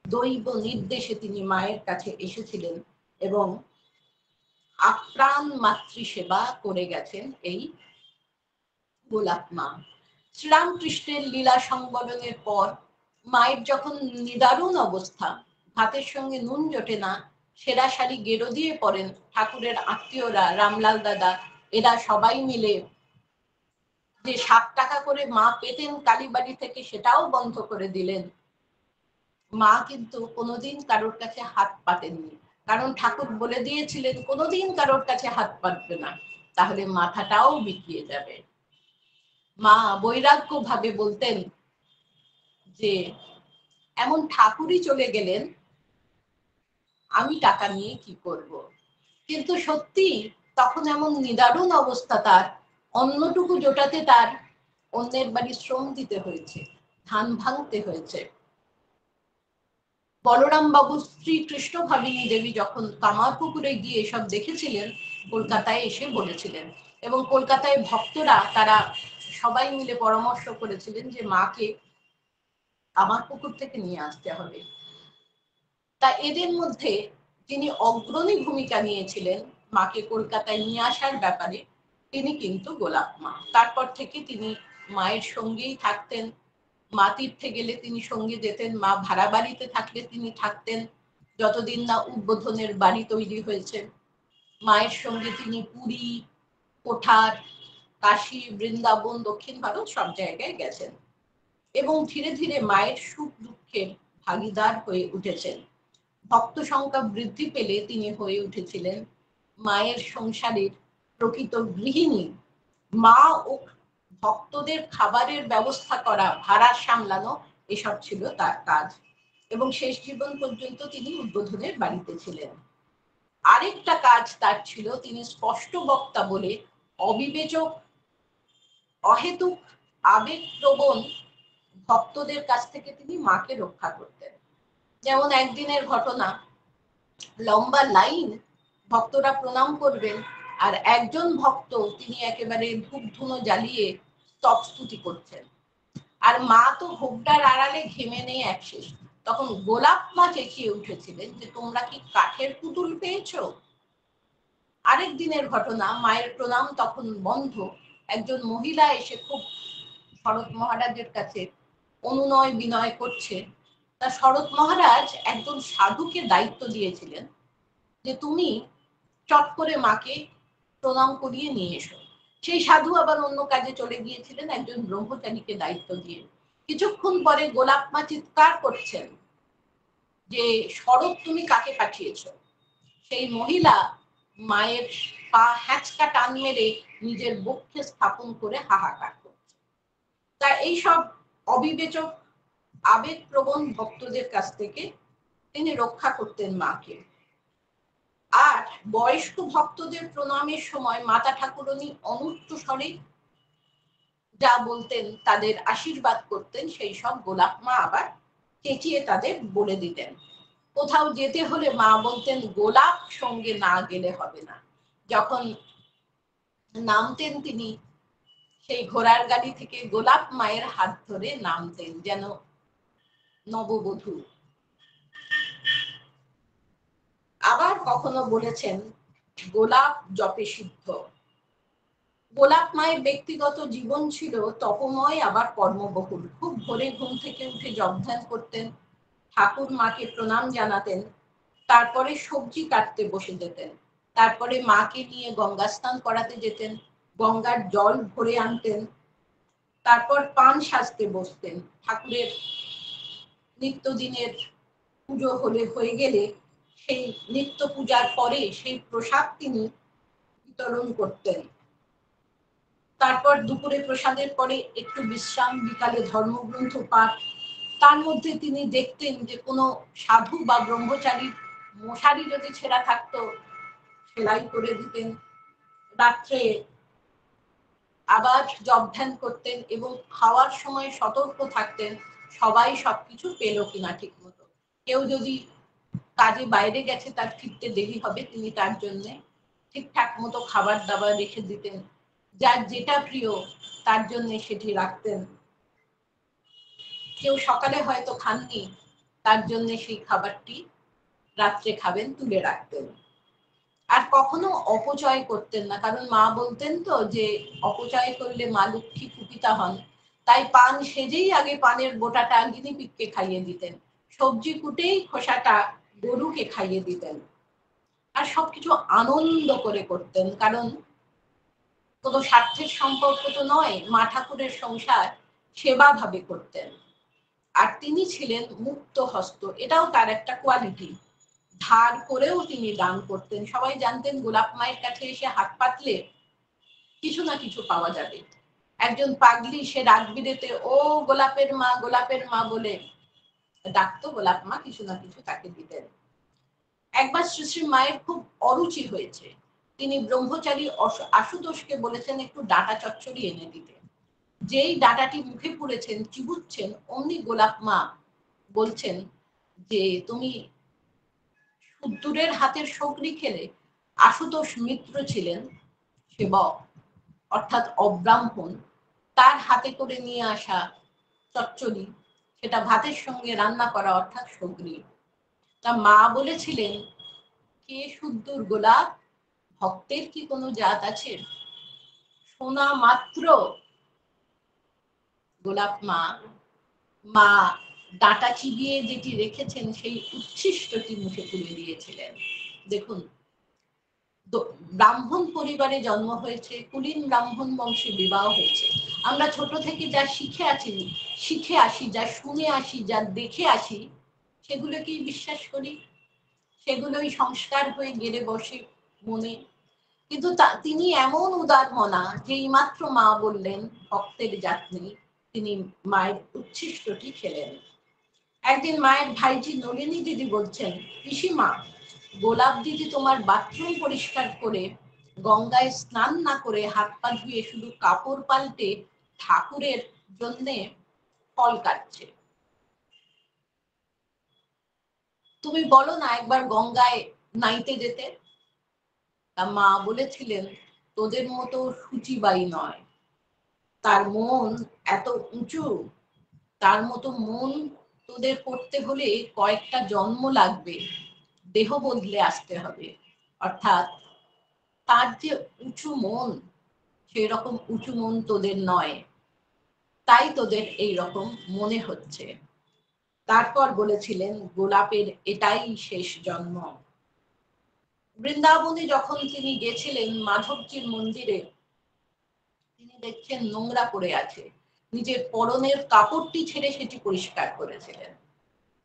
দৈব নির্দেশে তিনি মায়ের কাছে এসেছিলেন এবং আপ্রাণ মাতৃসেবা করে গেছেন এই গোলাপ মা। শ্রীরামকৃষ্ণের লীলা সংবরণের পর মায়ের যখন নিদারুণ অবস্থা, ভাতের সঙ্গে নুন জোটে না, সেরা শাড়ি গেরো দিয়ে পড়েন, ঠাকুরের আত্মীয়রা, রামলাল দাদা, এরা সবাই মিলে যে 7 টাকা করে মা পেতেন কালীবাড়ি থেকে সেটাও বন্ধ করে দিলেন। মা কিন্তু কোনোদিন কারোর কাছে হাত পাতেননি, কারণ ঠাকুর বলে দিয়েছিলেন কোনোদিন কারোর কাছে হাত পাতবে না, তাহলে মাথাটাও বিকিয়ে যাবে। মা বৈরাগ্য ভাবে বলতেন যে এমন ঠাকুরই চলে গেলেন, আমি টাকা নিয়ে কি করব? কিন্তু সত্যি তখন এমন নিদারুণ অবস্থা তার, অন্যটুকু জোটাতে তার অন্যের বাড়ি শ্রম দিতে হয়েছে, ধান ভাঙতে হয়েছে। বলরাম বাবু স্ত্রী কৃষ্ণ ভাবিনী দেবী যখন কামারপুকুরে গিয়ে সব দেখেছিলেন, কলকাতায় এসে বলেছিলেন, এবং কলকাতায় ভক্তরা তারা সবাই মিলে পরামর্শ করেছিলেন যে মাকে কামারপুকুর থেকে নিয়ে আসতে হবে। তা এদের মধ্যে যিনি অগ্রণী ভূমিকা নিয়েছিলেন মাকে কলকাতায় নিয়ে আসার ব্যাপারে, তিনি কিন্তু গোলাপ মা। তারপর থেকে তিনি মায়ের সঙ্গেই থাকতেন, মা তীর্থে গেলে তিনি সঙ্গে যেতেন, মা ভাড়া বাড়িতে থাকলে তিনি থাকতেন, যতদিন না উদ্বোধনের বাড়ি তৈরি হয়েছে। মায়ের সঙ্গে তিনি পুরী, কোঠার, কাশী, বৃন্দাবন, দক্ষিণ ভারত সব জায়গায় গেছেন এবং ধীরে ধীরে মায়ের সুখ দুঃখের ভাগিদার হয়ে উঠেছেন। ভক্ত সংখ্যা বৃদ্ধি পেলে তিনি হয়ে উঠেছিলেন মায়ের সংসারের প্রকৃত গৃহিণী। মা ও ভক্তদের খাবারের ব্যবস্থা করা, ভাড়া সামলানো, এসব ছিল তার কাজ, এবং শেষ জীবন পর্যন্ত তিনি উদ্বোধনের বাড়িতে ছিলেন। আরেকটা কাজ তার ছিল, তিনি স্পষ্ট বক্তা বলে অবিবেচক, অহেতুক আবেগপ্রবণ ভক্তদের কাছ থেকে তিনি মাকে রক্ষা করতেন। যেমন একদিনের ঘটনা, লম্বা লাইন, ভক্তরা প্রণাম করবেন, আর একজন ভক্ত তিনি একেবারে ধূপ ধুনো জ্বালিয়ে স্তব স্তুতি করছেন, আর মা তো ভোগটার আড়ালে ঘেমে নেই একশেষ। তখন গোলাপ মা চেঁচিয়ে উঠেছিলেন যে তোমরা কি কাঠের পুতুল পেয়েছো? আরেক দিনের ঘটনা, মায়ের প্রণাম তখন বন্ধ, একজন মহিলা এসে খুব শরৎ মহারাজের কাছে অনুনয় বিনয় করছে। তা শরৎ মহারাজ একজন সাধুকে দায়িত্ব দিয়েছিলেন যে তুমি চট করে মাকে প্রণাম করিয়ে নিয়ে এসো। সেই সাধু আবার অন্য কাজে চলে গিয়েছিলেন একজন ব্রহ্মচারীকে দায়িত্ব দিয়ে। কিছুক্ষণ পরে গোলাপ মা চিৎকার করছেন যে শরৎ তুমি কাকে পাঠিয়েছো? সেই মহিলা মায়ের পা হ্যাঁচকা টান মেরে নিজের বক্ষে স্থাপন করে হাহাকার করছে। তা এইসব অবিবেচক আবেগপ্রবণ ভক্তদের কাছ থেকে তিনি রক্ষা করতেন মাকে। আর বয়স্ক ভক্তদের প্রণামের সময় মাতা ঠাকুরানী অনুচ্চ স্বরে যা বলতেন, তাদের আশীর্বাদ করতেন, সেই সব গোলাপ মা আবার চেঁচিয়ে তাদের বলে দিতেন। কোথাও যেতে হলে মা বলতেন গোলাপ সঙ্গে না গেলে হবে না। যখন নামতেন তিনি সেই ঘোড়ার গাড়ি থেকে গোলাপ মায়ের হাত ধরে নামতেন, যেন নববধূ। আবার কখনো বলেছেন গোলাপ জপে সিদ্ধ। গোলাপ মায়ের ব্যক্তিগত জীবন ছিল তপময়, আবার কর্মবহুল। খুব ভোরে ঘুম থেকে উঠে জপ ধ্যান করতেন, ঠাকুর মাকে প্রণাম জানাতেন, তারপরে সবজি কাটতে বসে যেতেন, তারপরে মাকে নিয়ে গঙ্গা স্নান করাতে যেতেন, গঙ্গার জল ভরে আনতেন, তারপর পান সাজতে বসতেন। ঠাকুরের নিত্যদিনের পুজো হয়ে গেলে সেই নিত্য পূজার পরে সেই প্রসাদ তিনি বিতরণ করতেন। তারপর দুপুরে প্রসাদের পরে একটু বিশ্রাম, বিকালে ধর্মগ্রন্থ পাঠ। তার মধ্যে তিনি দেখতেন যে কোনো সাধু বা ব্রহ্মচারীর মশারি যদি ছেঁড়া থাকতো সেলাই করে দিতেন। রাত্রে আবার জপ ধ্যান করতেন এবং খাওয়ার সময় সতর্ক থাকতেন সবাই সবকিছু পেল কিনা ঠিক মতো। কেউ যদি কাজে বাইরে গেছে, তার ফিরতে দেরি হবে, তিনি তার জন্য ঠিকঠাক মতো খাবার দাবার রেখে দিতেন। যার যেটা প্রিয় তার জন্য সেটি রাখতেন। কেউ সকালে হয়তো খাননি, তার জন্য সেই খাবারটি রাত্রে খাবেন, তুলে রাখতেন। আর কখনো অপচয় করতেন না, কারণ মা বলতেন তো যে অপচয় করলে মা লক্ষ্মী কুপিতা হন। তাই পান সেজেই আগে পানের গোটাটা গিনিপিগকে খাইয়ে দিতেন, সবজি কুটেই খোসাটা গরুকে খাইয়ে দিতেন। আর সবকিছু আনন্দ করে করতেন, কারণ কোনো স্বার্থের সম্পর্ক তো নয়, মা ঠাকুরের সংসার সেবা ভাবে করতেন। আর তিনি ছিলেন মুক্ত হস্ত, এটাও তার একটা কোয়ালিটি। ধার করেও তিনি দান করতেন। সবাই জানতেন গোলাপ মায়ের কাছে এসে হাত পাতলে কিছু না কিছু পাওয়া যাবে। একজন পাগলি সে রাত বিরেতে ও গোলাপের মা বলে ডাকতো, গোলাপ মা কিছু না কিছু তাকে দিতেন। একবার শ্রী শ্রী মায়ের খুব অরুচি হয়েছে, তিনি ব্রহ্মচারী আশুতোষকে বলেছেন একটু ডাঁটা চচ্চড়ি এনে দিতে। যেই ডাঁটাটি মুখে পুড়েছেন, চিবুচ্ছেন, অমনি গোলাপ মা বলছেন যে তুমি দূরের হাতের সবরি খেলে। আশুতোষ মিত্র ছিলেন সেবক, অর্থাৎ অব্রাহ্মণ, তার হাতে করে নিয়ে আসা চচ্চড়ি, সেটা ভাতের সঙ্গে রান্না করা, অর্থাৎ সবরি। তা মা বলেছিলেন, কে শুদ্ধর গোলাপ, ভক্তের কি কোনো জাত আছে? শোনা মাত্র গোলাপ মা ডাঁটা চিবিয়ে যেটি রেখেছেন সেই উচ্ছিষ্টটি মুখে তুলে দিয়েছিলেন। দেখুন, ব্রাহ্মণ পরিবারে জন্ম হয়েছে, কুলীন ব্রাহ্মণ বংশে বিবাহ হয়েছে। আমরা ছোট থেকে যা শিখে আসি, যা শুনে আসি, যা দেখে আসি, সেগুলোকেই বিশ্বাস করি, সেগুলোই সংস্কার হয়ে গেড়ে বসে মনে। কিন্তু তিনি এমন উদার মনা যে এইমাত্র মা বললেন ভক্তের জাত নেই, তিনি মায়ের উচ্ছিষ্টটি খেলেন। একদিন মায়ের ভাইজি নলিনী দিদি বলছেন, পিসিমা, গোলাপ দিদি তোমার বাথরুম পরিষ্কার করে গঙ্গায় স্নান না করে হাত পা ধুয়ে শুধু কাপড় পাল্টে ঠাকুরের জন্য ফল কাটছে। তুমি বলো না একবার গঙ্গায় নাইতে যেতে। তা মা বলেছিলেন, তোদের মতো সূচিবাই নয়, তার মন এত উঁচু, তার মতো মন তোদের করতে হলে কয়েকটা জন্ম লাগবে, দেহ বদলে আসতে হবে। অর্থাৎ তার যে উঁচু মন, সেই রকম উঁচু মন তোদের নয়, তাই তোদের এই রকম মনে হচ্ছে। তারপর বলেছিলেন, গোলাপের এটাই শেষ জন্ম। বৃন্দাবনে যখন তিনি গেছিলেন মাধবজির মন্দিরে, তিনি দেখছেন নোংরা পড়ে আছে, নিজের পরনের কাপড়টি ছেড়ে সেটি পরিষ্কার করেছিলেন।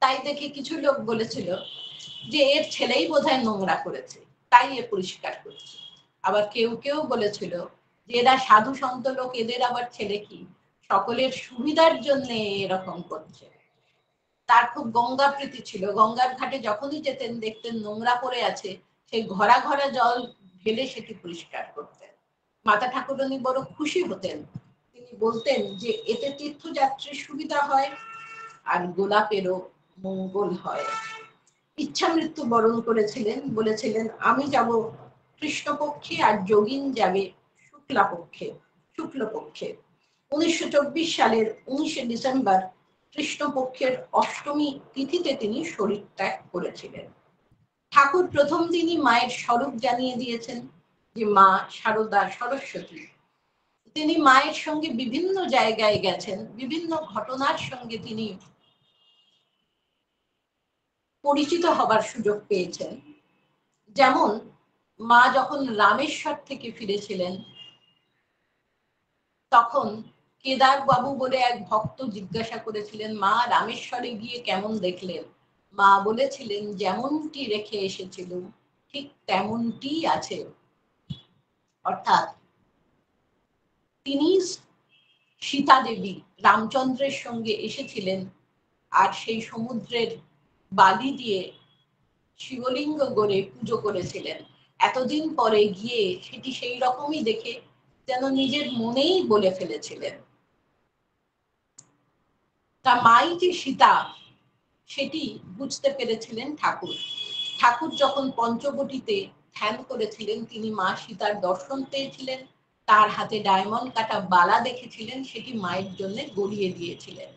তাই দেখে কিছু লোক বলেছিল যে এর ছেলেই বোধহয় নোংরা করেছে, তাই এ পরিষ্কার করছে। আবার কেউ কেউ বলেছিল যে এরা সাধু সন্ত লোক, এদের আবার ছেলে কি, সকলের সুবিধার জন্য এরকম করছে। তার খুব গঙ্গা প্রীতি ছিল, গঙ্গার ঘাটে যখনই যেতেন দেখতেন নোংরা পড়ে আছে, সেই ঘরা ঘরা জল ঢেলে সেটি পরিষ্কার করতেন। মাতা ঠাকুরানী বড় খুশি হতেন, তিনি বলতেন যে এতে তীর্থযাত্রীর সুবিধা হয় আর গোলাপেরও মঙ্গল হয়। ইচ্ছা মৃত্যু বরণ করেছিলেন, বলেছিলেন আমি যাব কৃষ্ণপক্ষে আর যোগিন যাবে শুক্লপক্ষে। 1924 সালের 19শে ডিসেম্বর কৃষ্ণপক্ষের অষ্টমী তিথিতে তিনি শরীর ত্যাগ করেছিলেন। ঠাকুর প্রথম দিনই মায়ের স্বরূপ জানিয়ে দিয়েছেন যে মা শারদা সরস্বতী। তিনি মায়ের সঙ্গে বিভিন্ন জায়গায় গেছেন, বিভিন্ন ঘটনার সঙ্গে তিনি পরিচিত হবার সুযোগ পেয়েছেন। যেমন মা যখন রামেশ্বর থেকে ফিরেছিলেন, তখন কেদার বাবু বলে এক ভক্ত জিজ্ঞাসা করেছিলেন, মা রামেশ্বরে গিয়ে কেমন দেখলেন? মা বলেছিলেন, যেমনটি রেখে এসেছিল ঠিক তেমনটি আছে। অর্থাৎ তিনি সীতা দেবী রামচন্দ্রের সঙ্গে এসেছিলেন আর সেই সমুদ্রের বালি দিয়ে শিবলিঙ্গ গড়ে পুজো করেছিলেন। এতদিন পরে গিয়ে সেটি সেই রকমই দেখে যেন নিজের মনেই বলে ফেলেছিলেন। তা মাই যে সীতা সেটি বুঝতে পেরেছিলেন ঠাকুর। ঠাকুর যখন পঞ্চবটিতে ধ্যান করেছিলেন, তিনি মা সীতার দর্শন পেয়েছিলেন, তার হাতে ডায়মন্ড কাটা বালা দেখেছিলেন, সেটি মায়ের জন্য গড়িয়ে দিয়েছিলেন।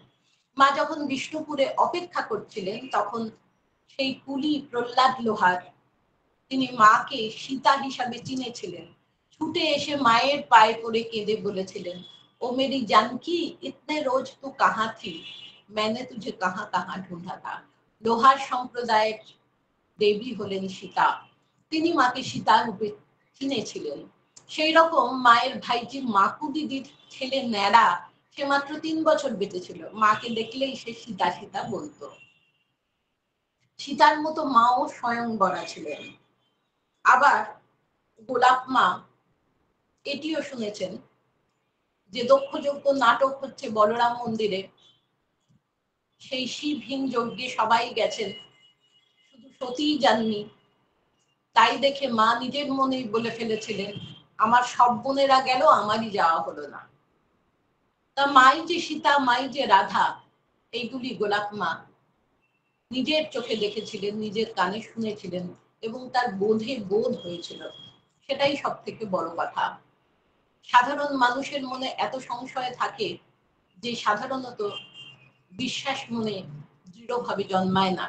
মা যখন বিষ্ণুপুরে অপেক্ষা করছিলেন, তখন সেই কুলি প্রহ্লাদ লোহার, তিনি মাকে সীতা হিসাবে চিনেছিলেন। ছুটে এসে মায়ের পায়ে পড়ে কেঁদে বলেছিলেন, ও মেরি জানকি, ইতনে রোজ তু কাহা থি, मैंने तुझे कहां कहां ढूंढा था। লোহার সম্প্রদায়ের দেবী হলেন সীতা। তিনি মাকে সীতা রূপে চিনেছিলেন। সেই রকম মায়ের ভাইজি মাকু দিদির ছেলে ন্যাড়া, সে মাত্র 3 বছর বেঁচেছিল। মাকে দেখলেই সে সীতা সীতা বলতো। সীতার মতো মাও স্বয়ংবরা ছিলেন। আবার গোলাপ মা এটিও শুনেছেন যে দক্ষযজ্ঞ নাটক হচ্ছে বলরাম মন্দিরে, সেই শিবহীন যজ্ঞে সবাই গেছেন, শুধু সতীই যাননি। তাই দেখে মা নিজের মনেই বলে ফেলেছিলেন, আমার সব বোনেরা গেল, আমারই যাওয়া হলো না। তা মাই যে সীতা, মাই যে রাধা, এইগুলি গোলাপ মা নিজের চোখে দেখেছিলেন, নিজের কানে শুনেছিলেন এবং তার বোধে বোধ হয়েছিল। সেটাই সব থেকে বড় কথা। সাধারণ মানুষের মনে এত সংশয় থাকে যে সাধারণত বিশ্বাস মনে দৃঢ়ভাবে জন্মায় না,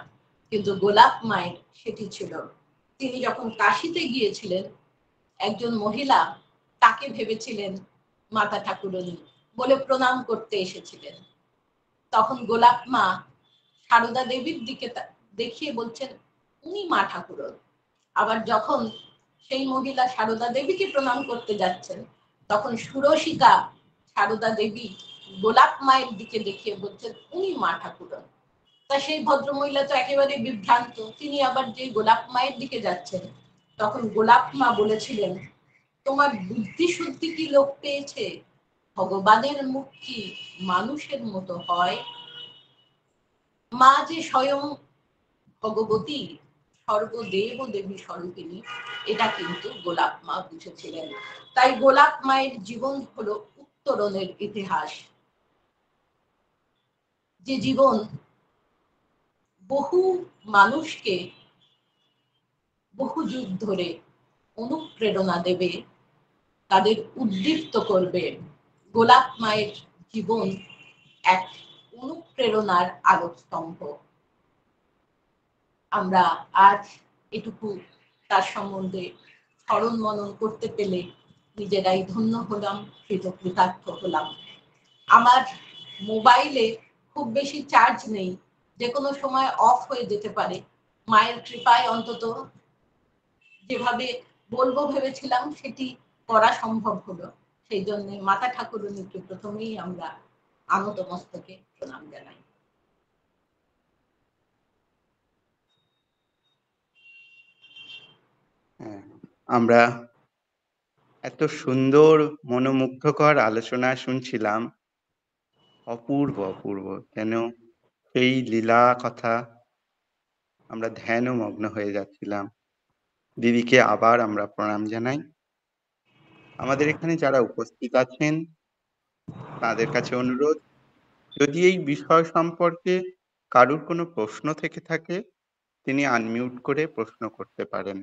কিন্তু গোলাপ মায়ের সেটি ছিল। তিনি যখন কাশিতে গিয়েছিলেন, একজন মহিলা তাকে ভেবেছিলেন মাতা ঠাকুরানী বলে প্রণাম করতে এসেছিলেন। তখন গোলাপ মা সারদা দেবীর দিকে দেখিয়ে বলছেন, উনি মা ঠাকুরন। আবার যখন সেই মহিলা সারদা দেবীকে প্রণাম করতে যাচ্ছেন, তখন সুরসিকা সারদা দেবী গোলাপ মায়ের দিকে দেখিয়ে বলছেন, উনি মা ঠাকুরন। তা সেই ভদ্রমহিলা তো একেবারে বিভ্রান্ত। তিনি আবার যে গোলাপ মায়ের দিকে যাচ্ছেন, তখন গোলাপ মা বলেছিলেন, তোমার বুদ্ধি শুদ্ধি কি লোক পেয়েছে? ভগবানের মুখ কি মানুষের মতো হয়? মা যে স্বয়ং ভগবতী, সর্বদেব দেবী স্বরূপিণী, এটা কিন্তু গোলাপ মা বুঝেছিলেন। তাই গোলাপ মায়ের জীবন হলো উত্তরণের ইতিহাস, যে জীবন বহু মানুষকে বহু যুগ ধরে অনুপ্রেরণা দেবে, তাদের উদ্দীপ্ত করবে। গোলাপ মায়ের জীবন এক অনুপ্রেরণার আলোকস্তম্ভ। আমরা আজ এটুকু তার সম্বন্ধে স্মরণ মনন করতে পেলে নিজেরাই ধন্য হলাম, কৃতকৃতার্থ হলাম। আমার মোবাইলে খুব বেশি চার্জ নেই, যে কোনো সময় অফ হয়ে যেতে পারে। মায়ের কৃপায় অন্তত যেভাবে বলবো ভেবেছিলাম সেটি করা সম্ভব হলো। সেই জন্য মাতা ঠাকুরানীকে প্রথমেই আমরা আনত মস্তকে প্রণাম জানাই। আমরা এত সুন্দর মনোমুগ্ধকর আলোচনা শুনছিলাম, অপূর্ব অপূর্ব, যেন সেই লীলা কথা আমরা ধ্যান মগ্ন হয়ে যাচ্ছিলাম। দিদিকে আবার আমরা প্রণাম জানাই। আমাদের এখানে যারা উপস্থিত আছেন তাদের কাছে অনুরোধ, যদি এই বিষয় সম্পর্কে কারুর কোনো প্রশ্ন থেকে থাকে, তিনি আনমিউট করে প্রশ্ন করতে পারেন।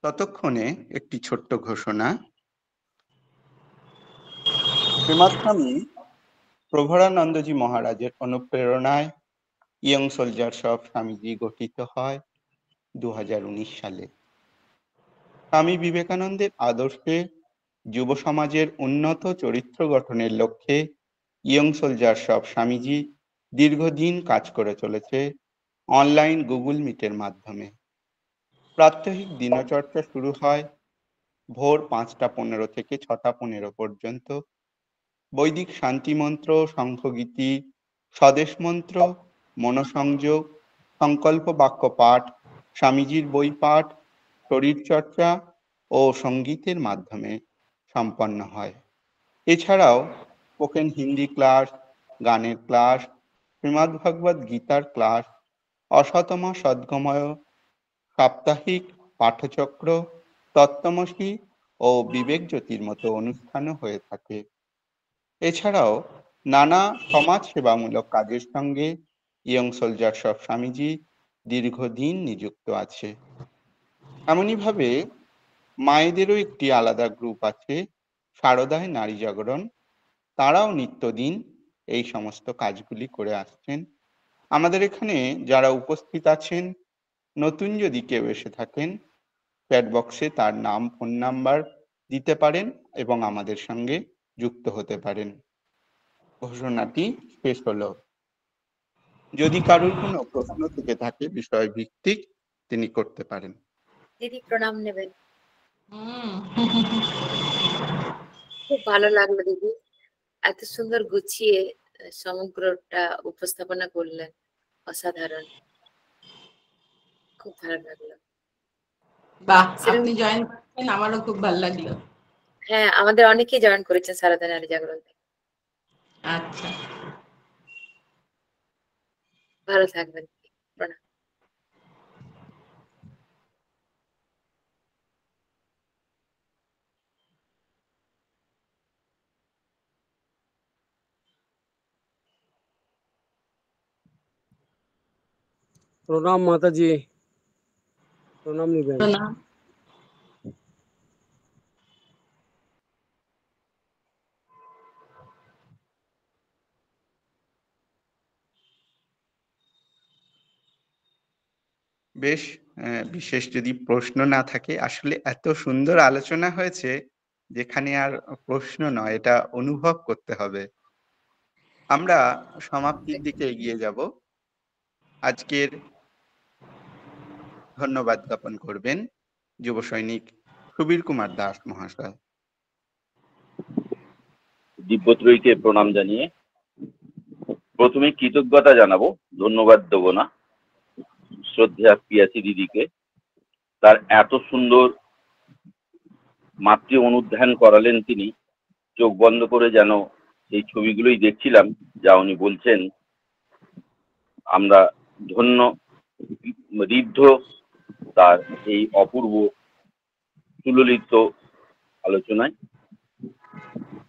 ততক্ষণে একটি ছোট্ট ঘোষণা। শ্রীমৎ স্বামী প্রভরানন্দজি মহারাজের অনুপ্রেরণায় ইয়ং সোলজার্স অফ স্বামীজি গঠিত হয় 2019 সালে। স্বামী বিবেকানন্দের আদর্শে যুব সমাজের উন্নত চরিত্র গঠনের লক্ষ্যে ইয়ং সোলজার্স অফ স্বামীজি দীর্ঘদিন কাজ করে চলেছে অনলাইন গুগল মিটের মাধ্যমে। প্রাত্যহিক দিনচর্চা শুরু হয় ভোর 5:15 থেকে 6:15 পর্যন্ত। বৈদিক শান্তিমন্ত্র, শঙ্খগীতি, স্বদেশ মন্ত্র, মনসংযোগ, সংকল্প বাক্য পাঠ, স্বামীজির বই পাঠ, শরীরচর্চা ও সঙ্গীতের মাধ্যমে সম্পন্ন হয়। এছাড়াও স্পোকেন হিন্দি ক্লাস, গানের ক্লাস, শ্রীমদ্ভগবদ্ গীতার ক্লাস, অশতমা সদ্গময়, সাপ্তাহিক পাঠচক্র, তত্ত্বমসী ও বিবেক জ্যোতির মতো অনুষ্ঠানও হয়ে থাকে। এছাড়াও নানা সমাজ সেবামূলক কাজের সঙ্গে ইয়ং সোলজার্স অফ স্বামীজি দীর্ঘদিন নিযুক্ত আছে। এমনইভাবে মায়েদেরও একটি আলাদা গ্রুপ আছে, শারদায় নারী জাগরণ। তারাও নিত্যদিন এই সমস্ত কাজগুলি করে আসছেন। আমাদের এখানে যারা উপস্থিত আছেন, নতুন যদি কেউ এসে থাকেন, চ্যাট বক্সে তার নাম, ফোন নাম্বার দিতে পারেন এবং আমাদের সঙ্গে যুক্ত হতে পারেন। ঘোষণাটি শেষ হলো। যদি কারোর কোনো প্রশ্ন থেকে থাকে বিষয় ভিত্তিক, তিনি করতে পারেন। দিদি প্রণাম নেবেন। হুম। খুব ভালো লাগলো দিদি, এত সুন্দর গুছিয়ে সমগ্রটা উপস্থাপনা করলেন, অসাধারণ, খুব ভালো লাগলো। বাহ, সেরকম- আপনি জয়েন করছেন, আমারও খুব ভালো লাগলো। হ্যাঁ, আমাদের অনেকেই জয়েন করেছেন সারদা নারী জাগরণ থেকে। আচ্ছা, ভালো থাকবেন, প্রণাম। প্রণাম মাতাজি, প্রণাম নিবেন। প্রণাম। বেশ, বিশেষ যদি প্রশ্ন না থাকে, আসলে এত সুন্দর আলোচনা হয়েছে যেখানে আর প্রশ্ন নয়, এটা অনুভব করতে হবে। আমরা সমাপ্তির দিকে এগিয়ে যাব। আজকের ধন্যবাদ জ্ঞাপন করবেন যুব সৈনিক সুবীর কুমার দাস মহাশয়। দিব্যত্রয়ীকে প্রণাম জানিয়ে প্রথমে কৃতজ্ঞতা জানাবো, ধন্যবাদ দেবো না, শ্রদ্ধা পিয়াসী দিদিকে। তার এত সুন্দর মাতৃ অনুধ্যান করালেন তিনি, চোখ বন্ধ করে যেন এই ছবিগুলোই দেখছিলাম যা উনি বলছেন। আমরা ধন্য, ঋদ্ধ তার এই অপূর্ব সুললিত আলোচনায়।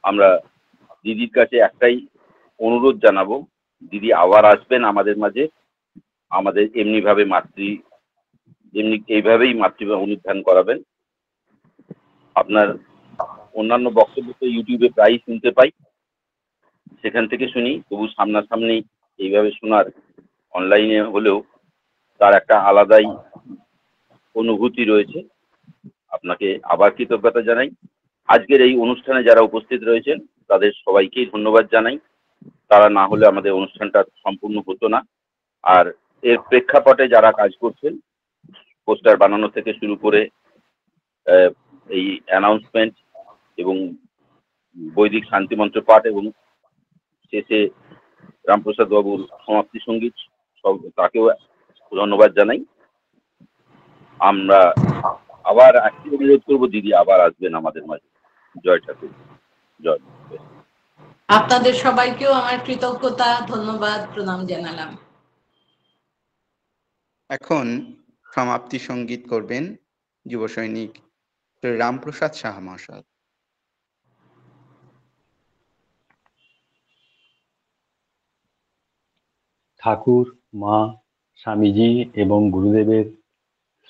আমরা দিদির কাছে একটাই অনুরোধ জানাবো, দিদি আবার আসবেন আমাদের মাঝে, আমাদের এইভাবেই মাতৃ অনুধ্যান করাবেন। আপনার অন্যান্য বক্তব্য তো ইউটিউবে প্রায়ই শুনতে পাই, সেখান থেকে শুনি, তবু সামনাসামনি এইভাবে শোনার, অনলাইনে হলেও তার একটা আলাদাই অনুভূতি রয়েছে। আপনাকে আবার কৃতজ্ঞতা জানাই। আজকের এই অনুষ্ঠানে যারা উপস্থিত রয়েছেন তাদের সবাইকেই ধন্যবাদ জানাই। তারা না হলে আমাদের অনুষ্ঠানটা সম্পূর্ণ হতো না। আর এর প্রেক্ষাপটে যারা কাজ করছেন, পোস্টার বানানো থেকে শুরু করে এই অ্যানাউন্সমেন্ট এবং বৈদিক শান্তিমন্ত্র পাঠ এবং শেষে রামপ্রসাদ বাবুর সমাপ্তি সঙ্গীত, সব তাকেও ধন্যবাদ জানাই। আমরা আবার একটি অনুরোধ করবো, দিদি আবার আসবেন আমাদের মাঝে। জয় ঠাকুর, জয়। আপনাদের সবাইকেও আমার কৃতজ্ঞতা, ধন্যবাদ, প্রণাম জানালাম। এখন সমাপ্তি সঙ্গীত করবেন যুব সৈনিক শ্রী রামপ্রসাদ সাহা মহাশয়। ঠাকুর, মা, স্বামীজি এবং গুরুদেবের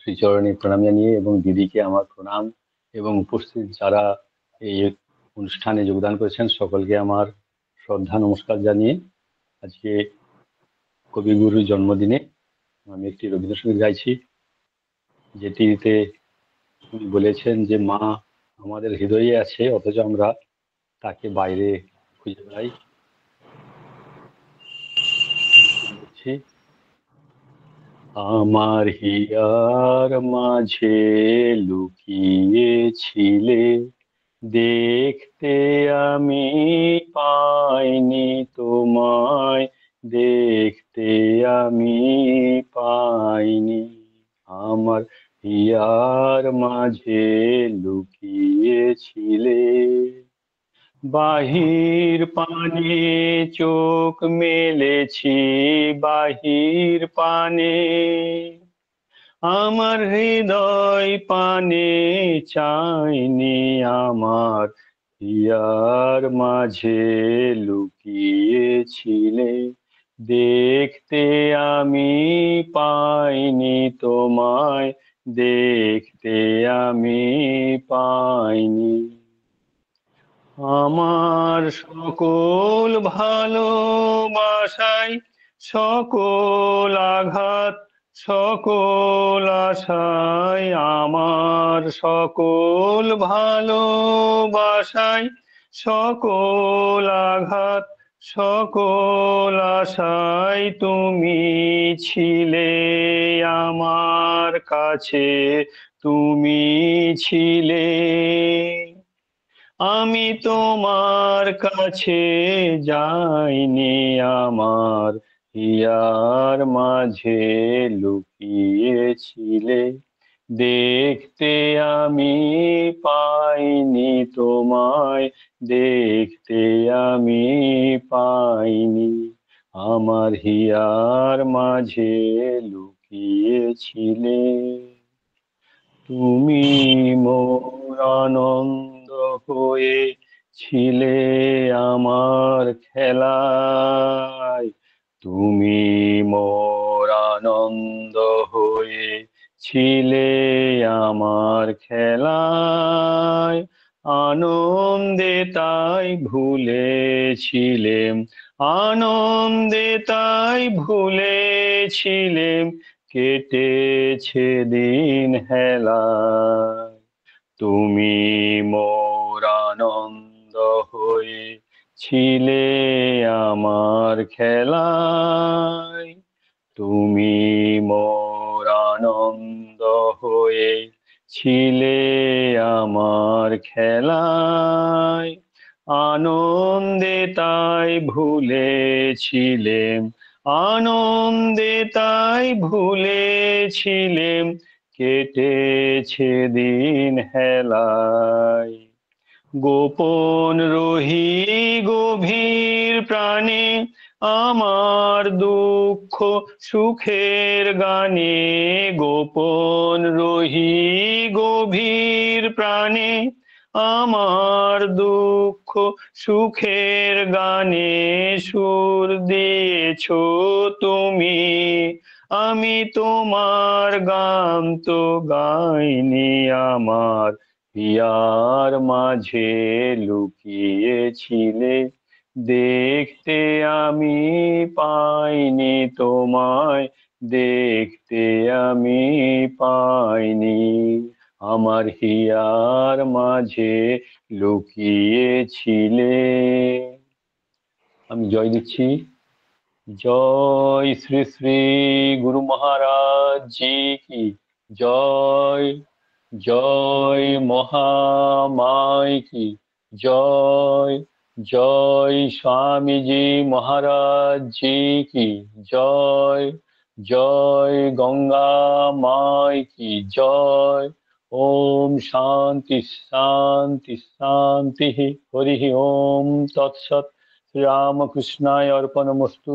শ্রীচরণে প্রণাম জানিয়ে এবং দিদিকে আমার প্রণাম এবং উপস্থিত যারা এই অনুষ্ঠানে যোগদান করেছেন সকলকে আমার শ্রদ্ধা নমস্কার জানিয়ে আজকে কবিগুরুর জন্মদিনে আমি একটি রবীন্দ্রসঙ্গীত গাইছি, যেটিতে উনি বলেছেন যে মা আমাদের হৃদয়ে আছে অথচ আমরা তাকে বাইরে খুঁজে বেড়াই। বলছি, আমার হিয়ার মাঝে লুকিয়েছিলে, দেখতে আমি পাইনি তোমায়, দেখতে আমি পাইনি। আমার হিয়ার মাঝে লুকিয়েছিলে, বাহির পানে চোখ মেলেছি, বাহির পানে আমার হৃদয় পানে চাইনি, আমার হিয়ার মাঝে লুকিয়েছিলে, দেখতে আমি পাইনি তোমায়, দেখতে আমি পাইনি। আমার সকল ভালোবাসায় সকল আঘাত সকল আশায়, আমার সকল ভালোবাসায় সকল আঘাত সকল আশায় তুমি ছিলে আমার কাছে, তুমি ছিলে। আমি তোমার কাছে যাইনি, আমার হিয়ার মাঝে লুকিয়েছিলে, দেখতে আমি পাইনি তোমায়, দেখতে আমি পাইনি। আমার হিয়ার মাঝে লুকিয়েছিলে, তুমি মোর আনন্দ হয়ে ছিলে আমার খেলায়, তুমি মোর আনন্দ হয়ে ছিলে আমার খেলায়। আনন্দে তাই ভুলেছিলেম, আনন্দে তাই ভুলেছিলেম, কেটেছে দিন হেলায়। তুমি মোর আনন্দ হয়ে ছিলে আমার খেলায়, তুমি মোর আনন্দ হয়ে ছিলে আমার খেলায়। আনন্দে তাই ভুলেছিলেম, আনন্দে তাই ভুলেছিলেম, কেটেছে দিন হেলায়। গোপন রহি গভীর প্রাণে আমার দুঃখ সুখের গানে, গোপন রহি গভীর প্রাণে আমার দুঃখ সুখের গানে, সুর দিয়েছো তুমি, আমি তোমার গান তো গাইনি, আমার হিয়ার মাঝে লুকিয়েছিলে, দেখতে আমি পাইনি তোমায়, দেখতে আমি পাইনি। আমার হিয়ার মাঝে লুকিয়েছিলে। আমি জয় দিচ্ছি। জয় শ্রী শ্রী গুরু মহারাজ জি কি জয়, জয় মহামায় কি জয়, জয় স্বামীজি মহারাজ জি কি জয়, জয় গঙ্গা মায় কি জয়। ওম শান্তি শান্তি শান্তি, হরি ওম তৎসৎ। শ্রী রামকৃষ্ণায় অর্পণমস্তু।